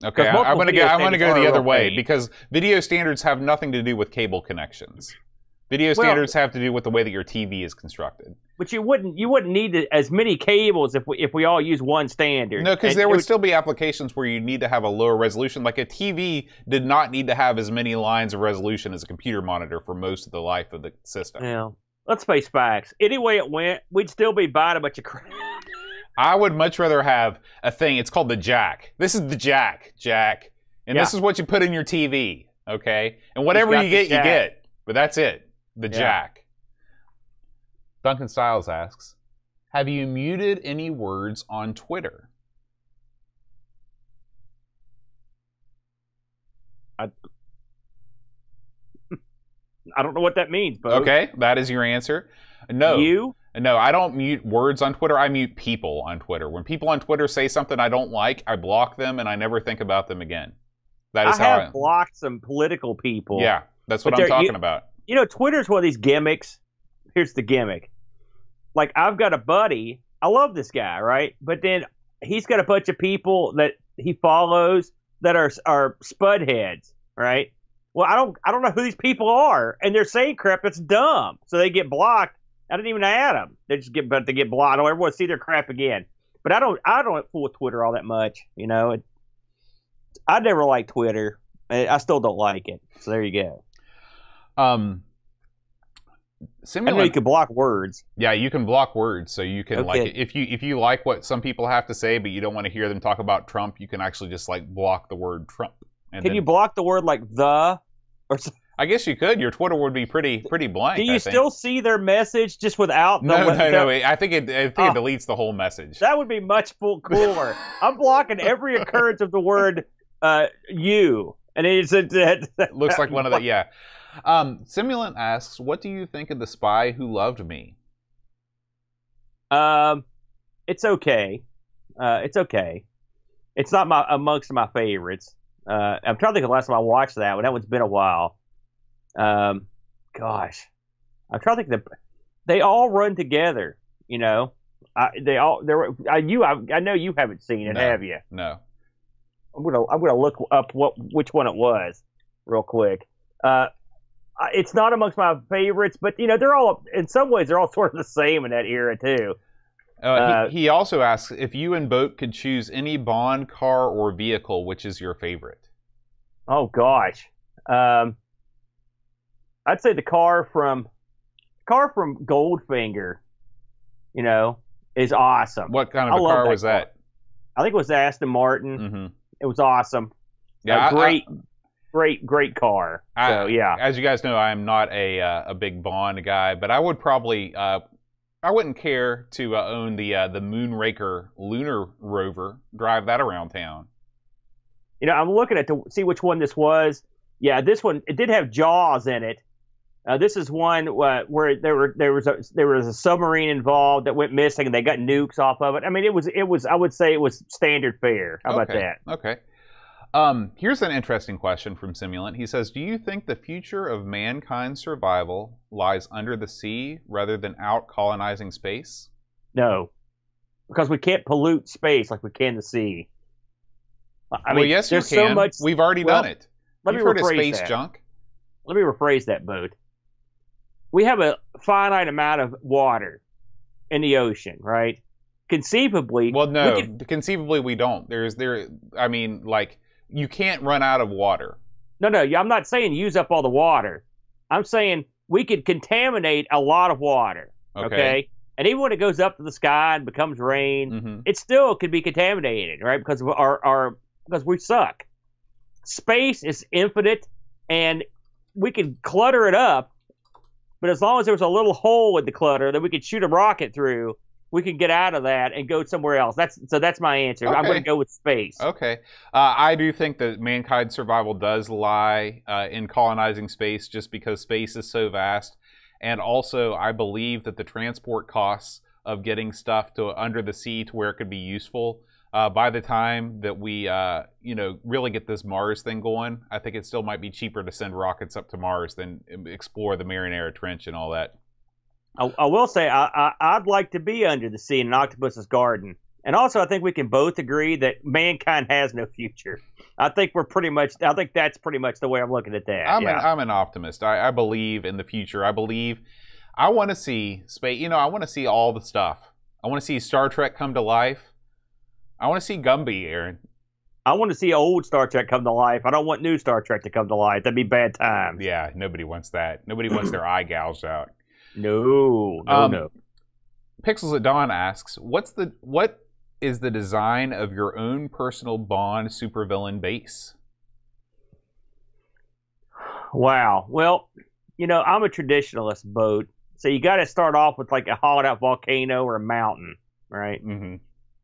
Okay, I'm going to go the other way because video standards have nothing to do with cable connections. Video standards have to do with the way that your TV is constructed. But you wouldn't need as many cables if we all use one standard. No, because there would still be applications where you need to have a lower resolution. Like a TV did not need to have as many lines of resolution as a computer monitor for most of the life of the system. Yeah, let's face facts. Any way it went, we'd still be buying a bunch of crap. I would much rather have a thing. It's called the jack. This is the jack. And this is what you put in your TV, okay? And whatever you get. But that's it. The jack. Duncan Styles asks, have you muted any words on Twitter? I don't know what that means, but okay, that is your answer. No. You? No, I don't mute words on Twitter. I mute people on Twitter. When people on Twitter say something I don't like, I block them and I never think about them again. That is I have blocked some political people. Yeah, that's what I'm talking about. You know, Twitter's one of these gimmicks. Here's the gimmick. Like, I've got a buddy. I love this guy, right? But then he's got a bunch of people that he follows that are spud heads, right? well, I don't know who these people are, and they're saying crap that's dumb, so they get blocked. I didn't even add them. They just get blocked. I don't ever want to see their crap again. But I don't fool with Twitter all that much. I never liked Twitter. I still don't like it. So there you go. I know you can block words. Yeah, you can block words, so you can like if you like what some people have to say, but you don't want to hear them talk about Trump, you can actually just like block the word Trump. Can you block the word like the? Or I guess you could. Your Twitter would be pretty blank. Do you still see their message just without the? No. I think it deletes the whole message. That would be much cooler. I'm blocking every occurrence of the word you, and it's looks like one of the yeah. Simulant asks, what do you think of The Spy Who Loved Me? It's okay. It's okay. It's not amongst my favorites. I'm trying to think of the last time I watched that one. That one's been a while. Gosh, I'm trying to think. They all run together. I know you haven't seen it, have you? No. I'm gonna look up which one it was, real quick. It's not amongst my favorites, but they're all in some ways they're all sort of the same in that era too. He also asks if you and Boat could choose any Bond car or vehicle, which is your favorite? Oh gosh, I'd say the car from Goldfinger. Is awesome. What kind of a car was that? I think it was Aston Martin. Mm-hmm. It was awesome. Yeah, great car. So yeah. As you guys know, I'm not a big Bond guy, but I would probably I wouldn't care to own the Moonraker lunar rover, drive that around town. I'm looking to see which one this was. Yeah, this one, it did have Jaws in it. This is one where there was a submarine involved that went missing, and they got nukes off of it. I mean, it was I would say it was standard fare. How about that? Okay. Here's an interesting question from Simulant. He says, do you think the future of mankind's survival lies under the sea rather than out colonizing space? No, because we can't pollute space like we can the sea. Yes, you can. So much, we've already done it. You've heard of space junk? Let me rephrase that, Boat. We have a finite amount of water in the ocean, right? Conceivably. Well, no. Conceivably, we don't. You can't run out of water. No. I'm not saying use up all the water. I'm saying we could contaminate a lot of water. Okay? And even when it goes up to the sky and becomes rain, it still could be contaminated, right? Because of because we suck. Space is infinite, and we can clutter it up. But as long as there was a little hole in the clutter that we could shoot a rocket through, we could get out of that and go somewhere else. That's my answer. Okay. I'm going to go with space. Okay. I do think that mankind's survival does lie in colonizing space, just because space is so vast. And also, I believe that the transport costs of getting stuff to under the sea to where it could be useful, by the time that we really get this Mars thing going, I think it still might be cheaper to send rockets up to Mars than explore the Marinara Trench and all that. I will say I'd like to be under the sea in an octopus's garden. And also, I think we can both agree that mankind has no future. I think that's pretty much the way I'm looking at that. I'm an optimist. I believe in the future. I want to see space. I want to see all the stuff. I want to see Star Trek come to life. I want to see Gumby, Aaron. I want to see old Star Trek come to life. I don't want new Star Trek to come to life. That'd be bad times. Yeah, nobody wants that. Nobody wants their eye gouged out. No. Pixels at Dawn asks, what is the design of your own personal Bond supervillain base? Wow. Well, I'm a traditionalist, Boat. So you got to start off with like a hollowed out volcano or a mountain, right? Mm-hmm.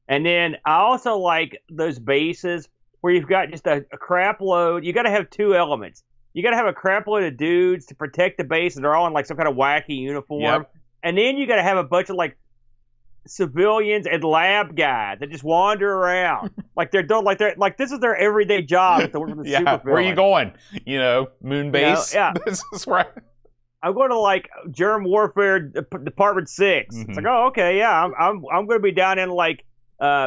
And then I also like those bases where you've got just a crap load. You got to have two elements. You got to have a crap load of dudes to protect the base, and they're all in like some kind of wacky uniform. Yep. And then you got to have a bunch of like civilians and lab guys that just wander around like this is their everyday job to work with the supervillain. Where are you going? Moon base. This is where I'm going to like Germ Warfare Department 6. Mm-hmm. It's like, oh, okay, yeah, I'm going to be down in like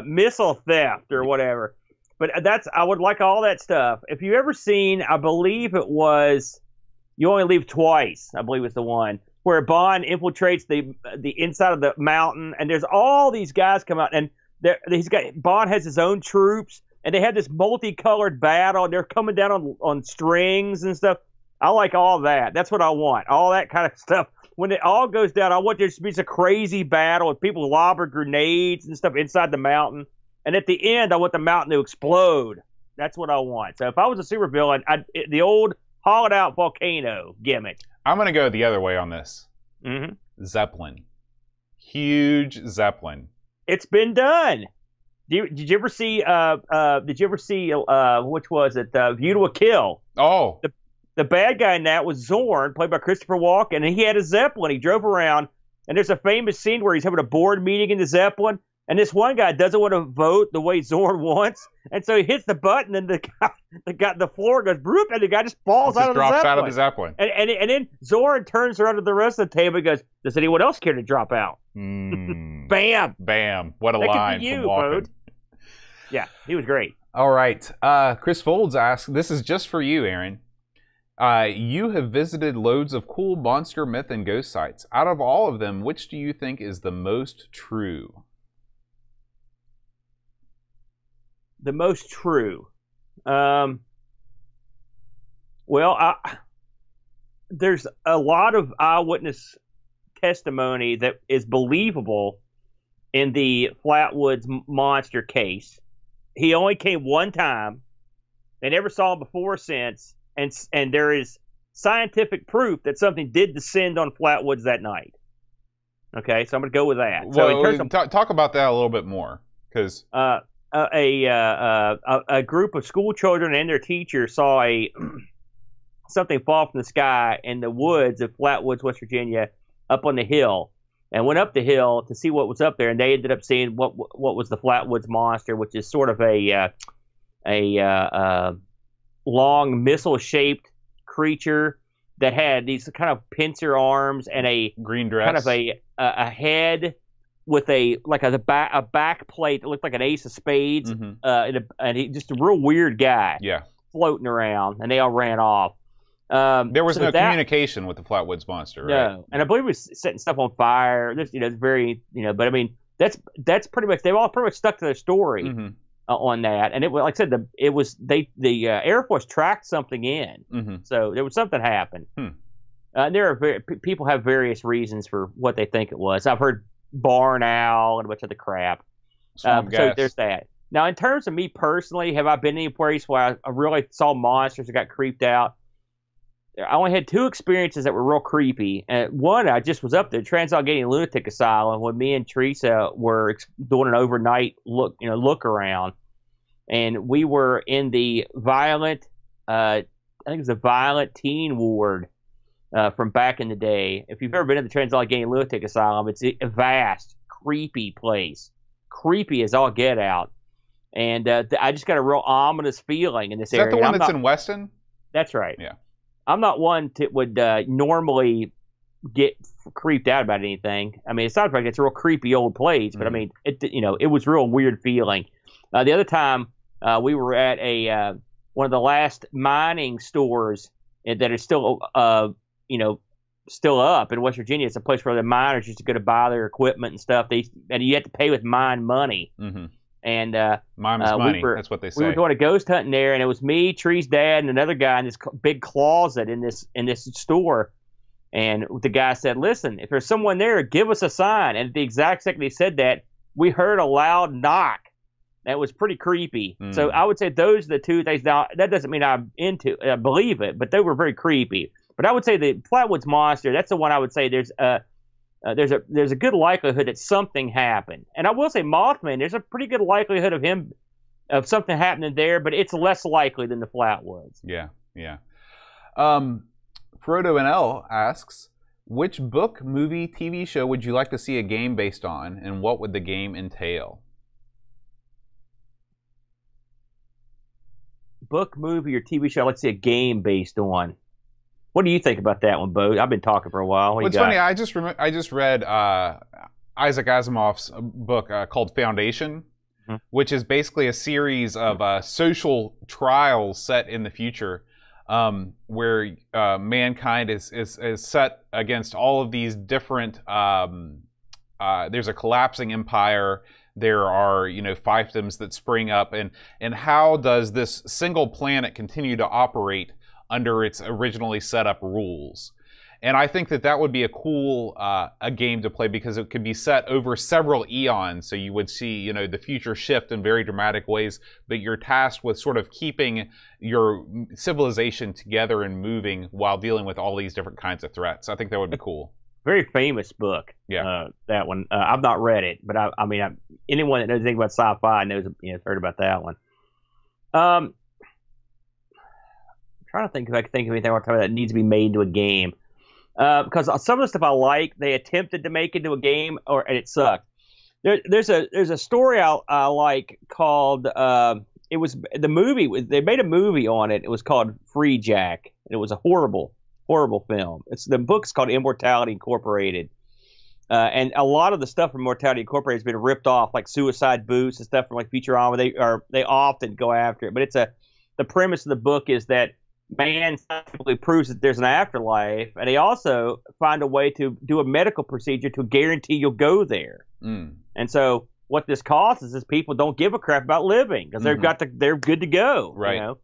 missile theft or whatever. But I would like all that stuff. If you ever seen, I believe it was You Only Live Twice, I believe was the one, where Bond infiltrates the inside of the mountain, and there's all these guys come out, and Bond has his own troops, and they have this multicolored battle, and they're coming down on strings and stuff. I like all that. That's what I want. All that kind of stuff. When it all goes down, I want there to be a crazy battle with people lobbing grenades and stuff inside the mountain. And at the end, I want the mountain to explode. That's what I want. So if I was a supervillain, the old hollowed out volcano gimmick. I'm going to go the other way on this. Mm-hmm. Zeppelin. Huge Zeppelin. It's been done. Did you ever see? Which was it? View to a Kill. Oh. The bad guy in that was Zorn, played by Christopher Walken, and he had a Zeppelin. He drove around, and there's a famous scene where he's having a board meeting in the Zeppelin, and this one guy doesn't want to vote the way Zorn wants, and so he hits the button, and the floor goes broop, and the guy just falls out of the Zeppelin. Drops out of the Zeppelin. And then Zorn turns around to the rest of the table and goes, "Does anyone else care to drop out?" Bam! Bam! What a that line could be you, from Walken. Bode. Yeah, he was great. All right. Chris Folds asks, this is just for you, Aaron. You have visited loads of cool monster, myth, and ghost sites. Out of all of them, which do you think is the most true? The most true. There's a lot of eyewitness testimony that is believable in the Flatwoods monster case. He only came one time. They never saw him before or since. And there is scientific proof that something did descend on Flatwoods that night. Okay, so I'm going to go with that. Well, talk about that a little bit more, because a group of school children and their teacher saw something fall from the sky in the woods of Flatwoods, West Virginia, up on the hill, and went up the hill to see what was up there, and they ended up seeing what was the Flatwoods monster, which is sort of a long missile-shaped creature that had these kind of pincer arms and a green dress, kind of a head with a back plate that looked like an ace of spades, and he just a real weird guy, floating around, and they all ran off. There was no communication with the Flatwoods monster, right? No, and I believe it was setting stuff on fire. There's, it's very, but I mean, that's pretty much, they've all pretty much stuck to their story. On that, and it was, like I said, the Air Force tracked something in, so there was something happened. There are people have various reasons for what they think it was. I've heard barn owl and a bunch of the crap. So there's that. Now, in terms of me personally, have I been any place where I really saw monsters and got creeped out? I only had two experiences that were real creepy. One, I just was up there, Trans-Allegheny Lunatic Asylum, when me and Teresa were doing an overnight look around, and we were in the violent, I think it was the violent teen ward from back in the day. If you've ever been to the Trans-Allegheny Lunatic Asylum, it's a vast, creepy place, creepy as all get out, and I just got a real ominous feeling in this area. Is that the one that's in Weston? That's right. Yeah. I'm not one that would normally get creeped out about anything. I mean, aside from it's a real creepy old place, but I mean, it was a real weird feeling. The other time we were at one of the last mining stores that is still still up in West Virginia. It's a place where the miners used to go to buy their equipment and stuff. And you had to pay with mine money. And mine's money. That's what they say. We were doing a ghost hunting there, and it was me, Tree's dad, and another guy in this big closet in this store. And the guy said, "Listen, if there's someone there, give us a sign." And at the exact second he said that, we heard a loud knock. That was pretty creepy. So I would say those are the two things. Now, that doesn't mean I believe it, but they were very creepy. But I would say the Flatwoods monster, that's the one I would say there's a good likelihood that something happened. And I will say Mothman, there's a pretty good likelihood of something happening there, but it's less likely than the Flatwoods. Yeah. Frodo NL asks, which book, movie, TV show would you like to see a game based on, and what would the game entail? Book, movie, or TV show I'd like to see a game based on. What do you think about that one, Bo? I've been talking for a while. What's funny, I just read Isaac Asimov's book called Foundation, which is basically a series of social trials set in the future, where mankind is set against all of these different. There's a collapsing empire. There are, fiefdoms that spring up, and how does this single planet continue to operate under its originally set up rules? And I think that would be a cool a game to play, because it could be set over several eons. So you would see, the future shift in very dramatic ways, but you're tasked with sort of keeping your civilization together and moving while dealing with all these different kinds of threats. I think that would be cool. Very famous book. Yeah, that one. I've not read it, but anyone that knows anything about sci-fi knows, heard about that one. I'm trying to think if I can think of anything that needs to be made into a game. Because some of the stuff I like, they attempted to make into a game, and it sucked. There's a story I like called it was the movie. They made a movie on it. It was called Free Jack. It was a horrible film. The book's called Immortality Incorporated, and a lot of the stuff from Immortality Incorporated has been ripped off, like Suicide Boots and stuff from like Futurama. They often go after it, but the premise of the book is that man scientifically proves that there's an afterlife, and they also find a way to do a medical procedure to guarantee you'll go there. And so what this causes is people don't give a crap about living, because they're good to go. Right.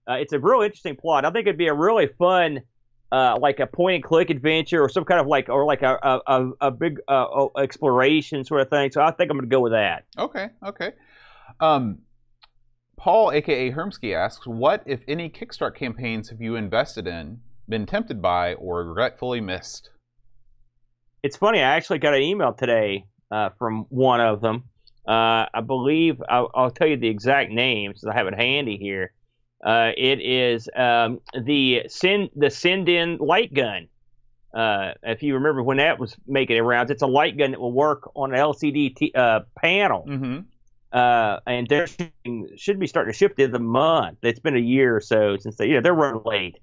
It's a real interesting plot. I think it'd be a really fun, like a point and click adventure, or some kind of a big exploration sort of thing. So I think I'm going to go with that. Okay. Paul, a.k.a. Hermsky, asks, what, if any, Kickstart campaigns have you invested in, been tempted by, or regretfully missed? It's funny. I actually got an email today from one of them. I believe I'll tell you the exact name since I have it handy here. It is the Send-In light gun. If you remember when that was making it rounds, it's a light gun that will work on an LCD panel. Mm-hmm. And they should be starting to ship the month. It's been a year or so since they're running late.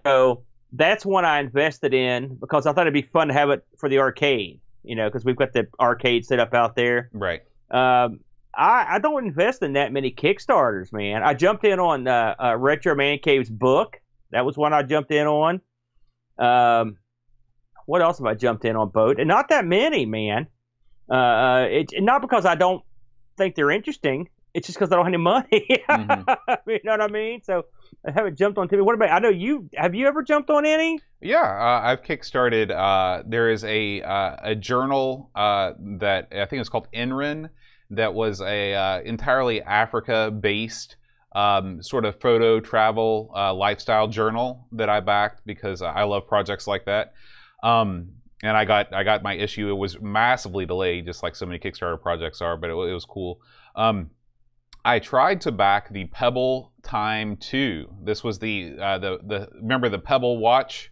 So that's one I invested in because I thought it'd be fun to have it for the arcade, because we've got the arcade set up out there. Right. I don't invest in that many Kickstarters, man. I jumped in on Retro Man Cave's book. That was one I jumped in on. What else have I jumped in on, Boat? And not that many, man. It's not because I don't think they're interesting. It's just because I don't have any money. Mm-hmm. You know what I mean? So I haven't jumped on too many. What about? I know you. Have you ever jumped on any? Yeah, I've kickstarted. There is a journal that I think it's called Enrin, that was a entirely Africa-based sort of photo travel lifestyle journal that I backed because I love projects like that. And I got my issue. It was massively delayed, just like so many Kickstarter projects are, but it was cool. I tried to back the Pebble Time 2. This was the remember the Pebble watch?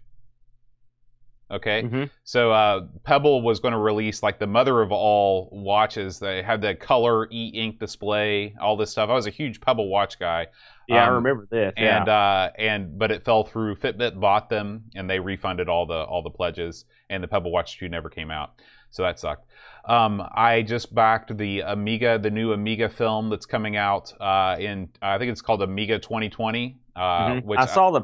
Okay, Mm-hmm. So Pebble was going to release like the mother of all watches. They had the color e-ink display, all this stuff. I was a huge Pebble watch guy. Yeah, I remember this. But it fell through. Fitbit bought them, and they refunded all the pledges. And the Pebble Watch 2 never came out, so that sucked. I just backed the new Amiga film that's coming out in I think it's called Amiga 2020. Which I saw the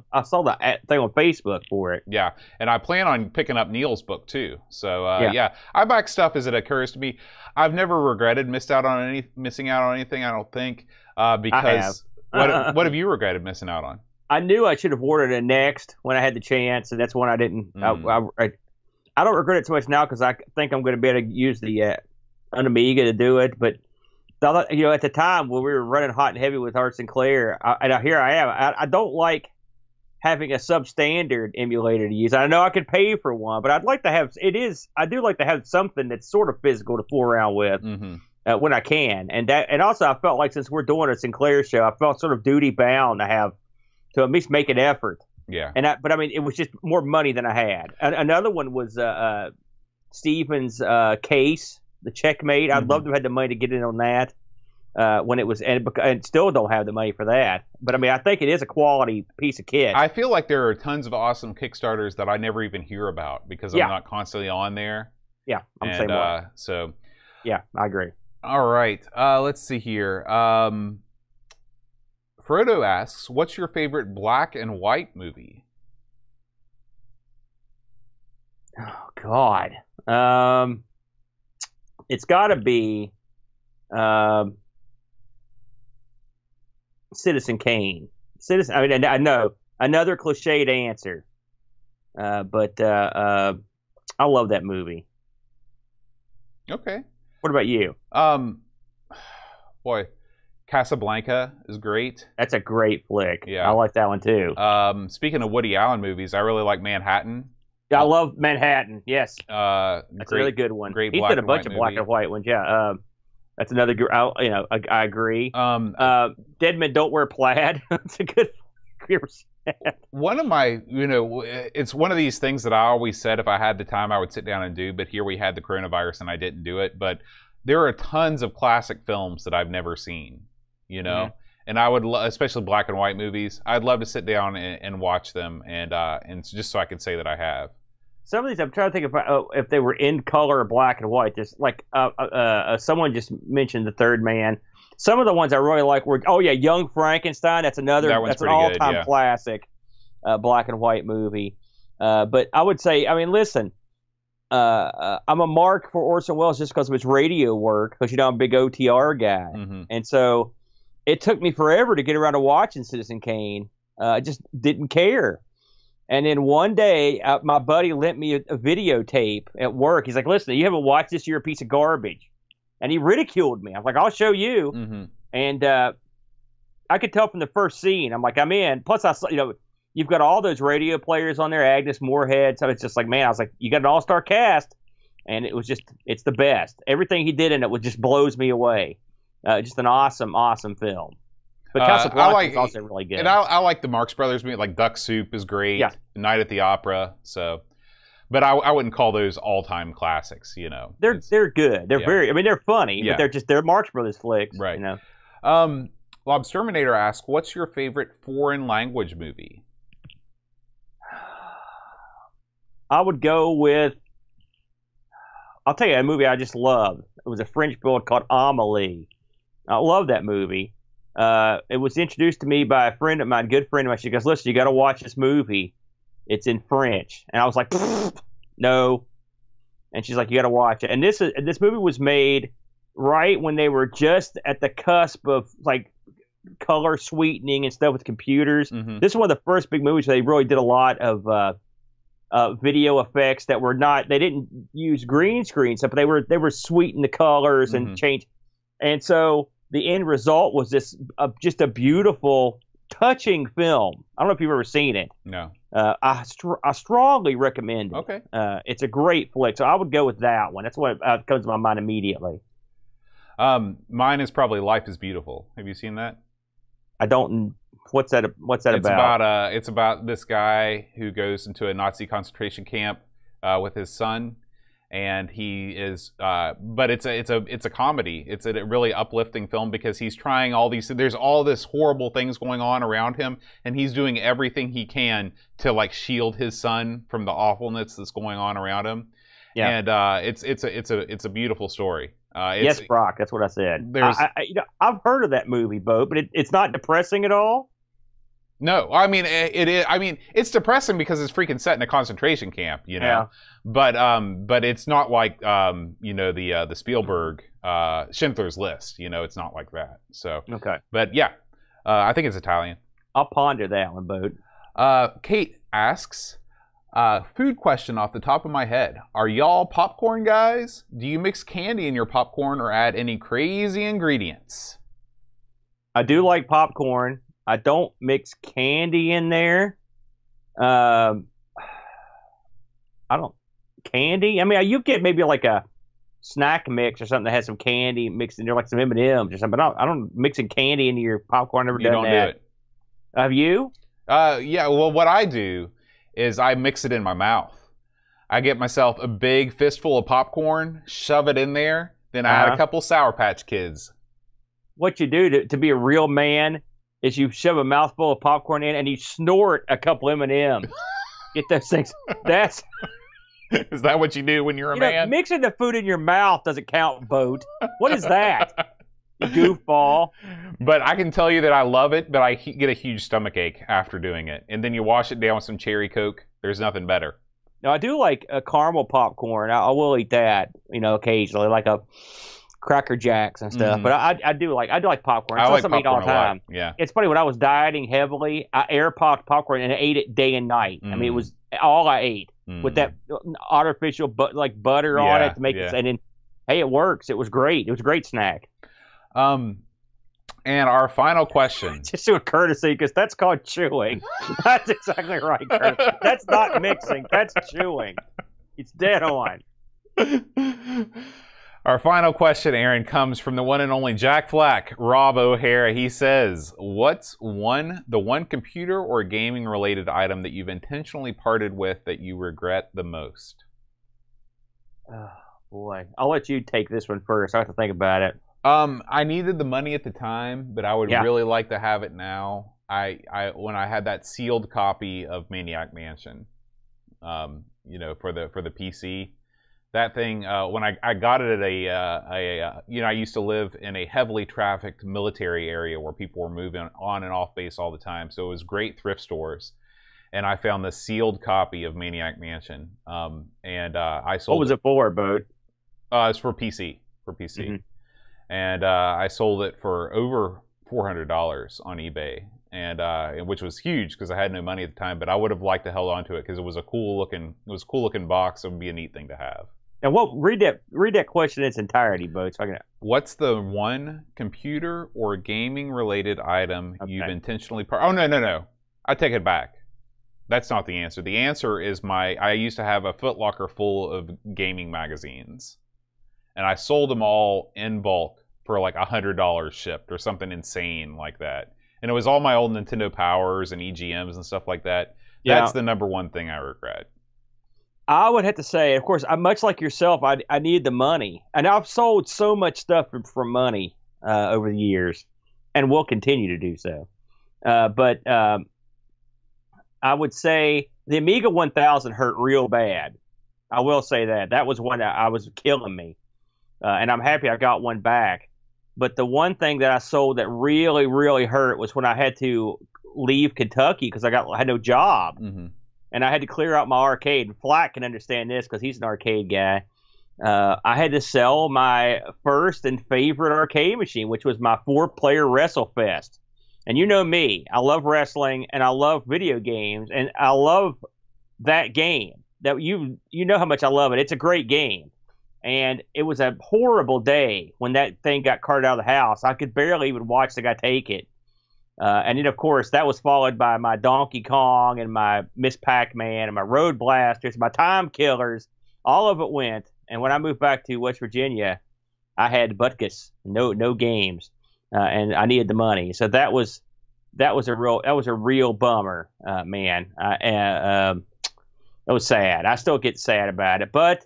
thing on Facebook for it. Yeah, and I plan on picking up Neil's book too. So yeah, I back stuff as it occurs to me. I've never regretted missing out on anything. I don't think because what have you regretted missing out on? I knew I should have ordered a Next when I had the chance, and that's when I didn't. I don't regret it so much now because I think I'm going to be able to use the an Amiga to do it. But at the time when we were running hot and heavy with Art Sinclair, here I am. I don't like having a substandard emulator to use. I know I could pay for one, but I'd like to have. I do like to have something that's sort of physical to fool around with when I can. And also I felt like since we're doing a Sinclair show, I felt sort of duty bound to at least make an effort. Yeah. But it was just more money than I had. Another one was Stephen's case, the Checkmate. I'd love to have had the money to get in on that when it was, and still don't have the money for that. But I think it is a quality piece of kit. I feel like there are tons of awesome Kickstarters that I never even hear about because I'm not constantly on there. Yeah, I'm the same way. So. Yeah, I agree. All right. Let's see here. Frodo asks, "What's your favorite black and white movie?" Oh God. It's got to be Citizen Kane. Citizen. I mean, I know another cliched answer, but I love that movie. Okay. What about you? Boy, Casablanca is great. That's a great flick. Yeah. I like that one too. Speaking of Woody Allen movies, I really like Manhattan. I love Manhattan. Yes, That's a really good one. Great He's black done a and bunch white of black movie. and white ones. Yeah, that's another. I agree. Dead Men Don't Wear Plaid. It's a good. One of my, it's one of these things that I always said if I had the time I would sit down and do, but here we had the coronavirus and I didn't do it. But there are tons of classic films that I've never seen, Mm-hmm. and I would, especially black and white movies, I'd love to sit down and watch them and just so I could say that I have. Some of these, I'm trying to think if they were in color or black and white. There's like someone just mentioned The Third Man. Some of the ones I really like were, Young Frankenstein. That's another. That's an all-time classic, black and white movie. But I would say, I mean, listen, I'm a mark for Orson Welles just because of his radio work. Because I'm a big OTR guy, Mm-hmm. and so it took me forever to get around to watching Citizen Kane. I just didn't care. And then one day, my buddy lent me a videotape at work. He's like, "Listen, you haven't watched this. You're a piece of garbage." And he ridiculed me. I'm like, "I'll show you." Mm-hmm. And I could tell from the first scene. I'm like, I'm in. Plus, I saw, you've got all those radio players on there, Agnes Moorehead. So it's just like, man, I was like, you got an all-star cast. And it's the best. Everything he did in it just blows me away. Just an awesome, awesome film. But Casablanca is also really good. And I like the Marx Brothers movie. Like Duck Soup is great. Yeah. Night at the Opera. So, but I wouldn't call those all-time classics. They're good. They're they're funny. Yeah. But they're Marx Brothers flicks. Right. Lobsterminator asks, "What's your favorite foreign language movie?" I would go with. I'll tell you a movie I just love. It was a French film called Amélie. I love that movie. It was introduced to me by a friend of mine, good friend of mine. She goes, "Listen, you got to watch this movie. It's in French." And I was like, "No." And she's like, "You got to watch it." And this movie was made right when they were just at the cusp of like color sweetening and stuff with computers. Mm-hmm. This is one of the first big movies where they really did a lot of video effects that were not. They didn't use green screen stuff, but they were sweetening the colors and change. And so the end result was this just a beautiful, touching film. I don't know if you've ever seen it. No. I strongly recommend it. Okay. It's a great flick, so I would go with that one. That's what comes to my mind immediately. Mine is probably Life is Beautiful. Have you seen that? I don't. What's that about? It's about this guy who goes into a Nazi concentration camp with his son, and he is. But it's a comedy. It's a really uplifting film because he's trying all these. There's all this horrible things going on around him, and he's doing everything he can to like shield his son from the awfulness that's going on around him. Yeah. And it's a beautiful story. Yes, Brock. That's what I said. I've heard of that movie, Bo, but it's not depressing at all. No, I mean it is. I mean it's depressing because it's freaking set in a concentration camp, Yeah. But it's not like the Spielberg Schindler's List. It's not like that. So okay. But yeah, I think it's Italian. I'll ponder that one, Bo. Kate asks, food question off the top of my head: are y'all popcorn guys? Do you mix candy in your popcorn or add any crazy ingredients? I do like popcorn. I don't mix candy in there. I don't candy. I mean, you get maybe like a snack mix or something that has some candy mixed in there, like some M&Ms or something. But I don't mixing candy into your popcorn. I've never done that. You don't do it. Have you? Yeah. Well, what I do is I mix it in my mouth. I get myself a big fistful of popcorn, shove it in there, then I add a couple Sour Patch Kids. What you do to be a real man is you shove a mouthful of popcorn in and you snort a couple M&Ms. Get those things. Is that what you do when you're a You know, man? mixing the food in your mouth doesn't count, Boat. What is that? You goofball. But I can tell you that I love it, but I get a huge stomach ache after doing it. And then you wash it down with some cherry Coke. There's nothing better. Now, I do like a caramel popcorn. I will eat that, occasionally, like a Cracker Jacks and stuff. But I do like popcorn. I like something I eat all popcorn the a lot. time. Yeah. It's funny, when I was dieting heavily, I air popped popcorn and I ate it day and night. I mean, it was all I ate with that artificial butter on it to make it. And then, hey, it works. It was great. It was a great snack. And our final question. Just do a courtesy, because that's called chewing. That's exactly right, Curtis. That's not mixing. That's chewing. It's dead on. Our final question, Aaron, comes from the one and only Jack Flack, Rob O'Hara. He says, what's the one computer or gaming-related item that you've intentionally parted with that you regret the most? Oh, boy. I'll let you take this one first. I have to think about it. I needed the money at the time, but I would really like to have it now. When I had that sealed copy of Maniac Mansion, for the PC, that thing, when I got it at I used to live in a heavily trafficked military area where people were moving on and off base all the time. So it was great thrift stores. And I found the sealed copy of Maniac Mansion. I sold What was it for, Boat? It's for PC. Mm-hmm. And I sold it for over $400 on eBay, and which was huge because I had no money at the time. But I would have liked to hold on to it because it was a cool looking box. It would be a neat thing to have. And read that question in its entirety, Bo. So What's the one computer or gaming related item you've intentionally Oh, no. I take it back. That's not the answer. The answer is I used to have a Foot Locker full of gaming magazines. And I sold them all in bulk for like $100 shipped or something insane like that. And it was all my old Nintendo Powers and EGMs and stuff like that. That's the number one thing I regret. I would have to say, of course, much like yourself, I needed the money. And I've sold so much stuff for money over the years, and will continue to do so. But I would say the Amiga 1000 hurt real bad. I will say that. That was one that I was killing me. And I'm happy I got one back. But the one thing that I sold that really, really hurt was when I had to leave Kentucky because I had no job. Mm-hmm. And I had to clear out my arcade. And Flack can understand this because he's an arcade guy. I had to sell my first and favorite arcade machine, which was my 4-player WrestleFest. And you know me. I love wrestling, and I love video games, and I love that game. That you know how much I love it. It's a great game. And it was a horrible day when that thing got carted out of the house. I could barely even watch the guy take it. And then, of course, that was followed by my Donkey Kong and my Miss Pac-Man and my Road Blasters, my Time Killers. All of it went. And when I moved back to West Virginia, I had butkus, no games, and I needed the money. So that was a real bummer, man. It was sad. I still get sad about it, but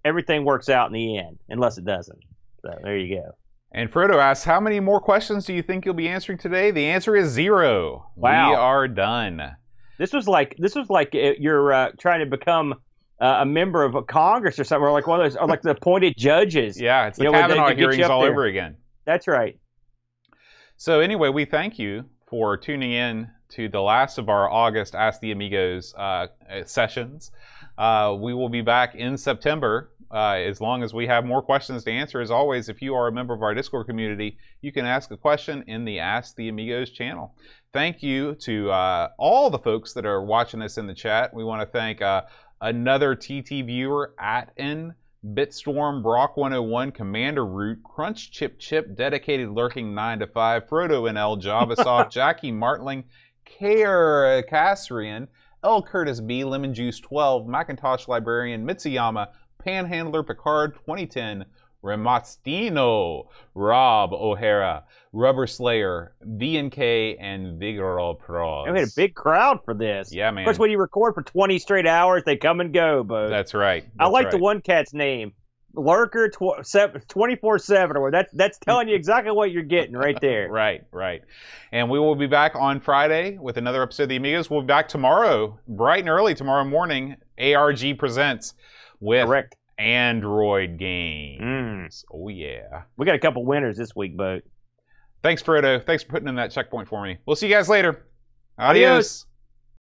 everything works out in the end, unless it doesn't. So there you go. And Frodo asks, how many more questions do you think you'll be answering today? The answer is 0. Wow. We are done. This was like you're trying to become a member of a Congress or something, or like one of those, or like the appointed judges. Yeah, it's the Kavanaugh hearings all over again. That's right. So anyway, we thank you for tuning in to the last of our August Ask the Amigos sessions. We will be back in September as long as we have more questions to answer. As always, if you are a member of our Discord community, you can ask a question in the Ask the Amigos channel. Thank you to all the folks that are watching us in the chat. We want to thank another TT viewer, @N, Bitstorm, Brock 101, Commander Root, Crunch Chip Chip, Dedicated Lurking 9 to 5, Frodo NL, Javasoft, Jackie Martling, Kair Kassrian, L. Curtis B, Lemon Juice 12, Macintosh Librarian, Mitsuyama, Panhandler Picard 2010, Remastino, Rob O'Hara, Rubber Slayer, VNK, and Vigoro Pros. We had a big crowd for this. Yeah, man. Of course, when you record for 20 straight hours, they come and go, Bo. That's right. I like the one cat's name, Lurker 24/7, or that's telling you exactly what you're getting right there. Right. And we will be back on Friday with another episode of the Amigos. We'll be back tomorrow, bright and early tomorrow morning, ARG Presents with Correct. Android games. Oh, yeah. We got a couple winners this week, Bo. Thanks, Frodo. Thanks for putting in that checkpoint for me. We'll see you guys later. Adios. Adios.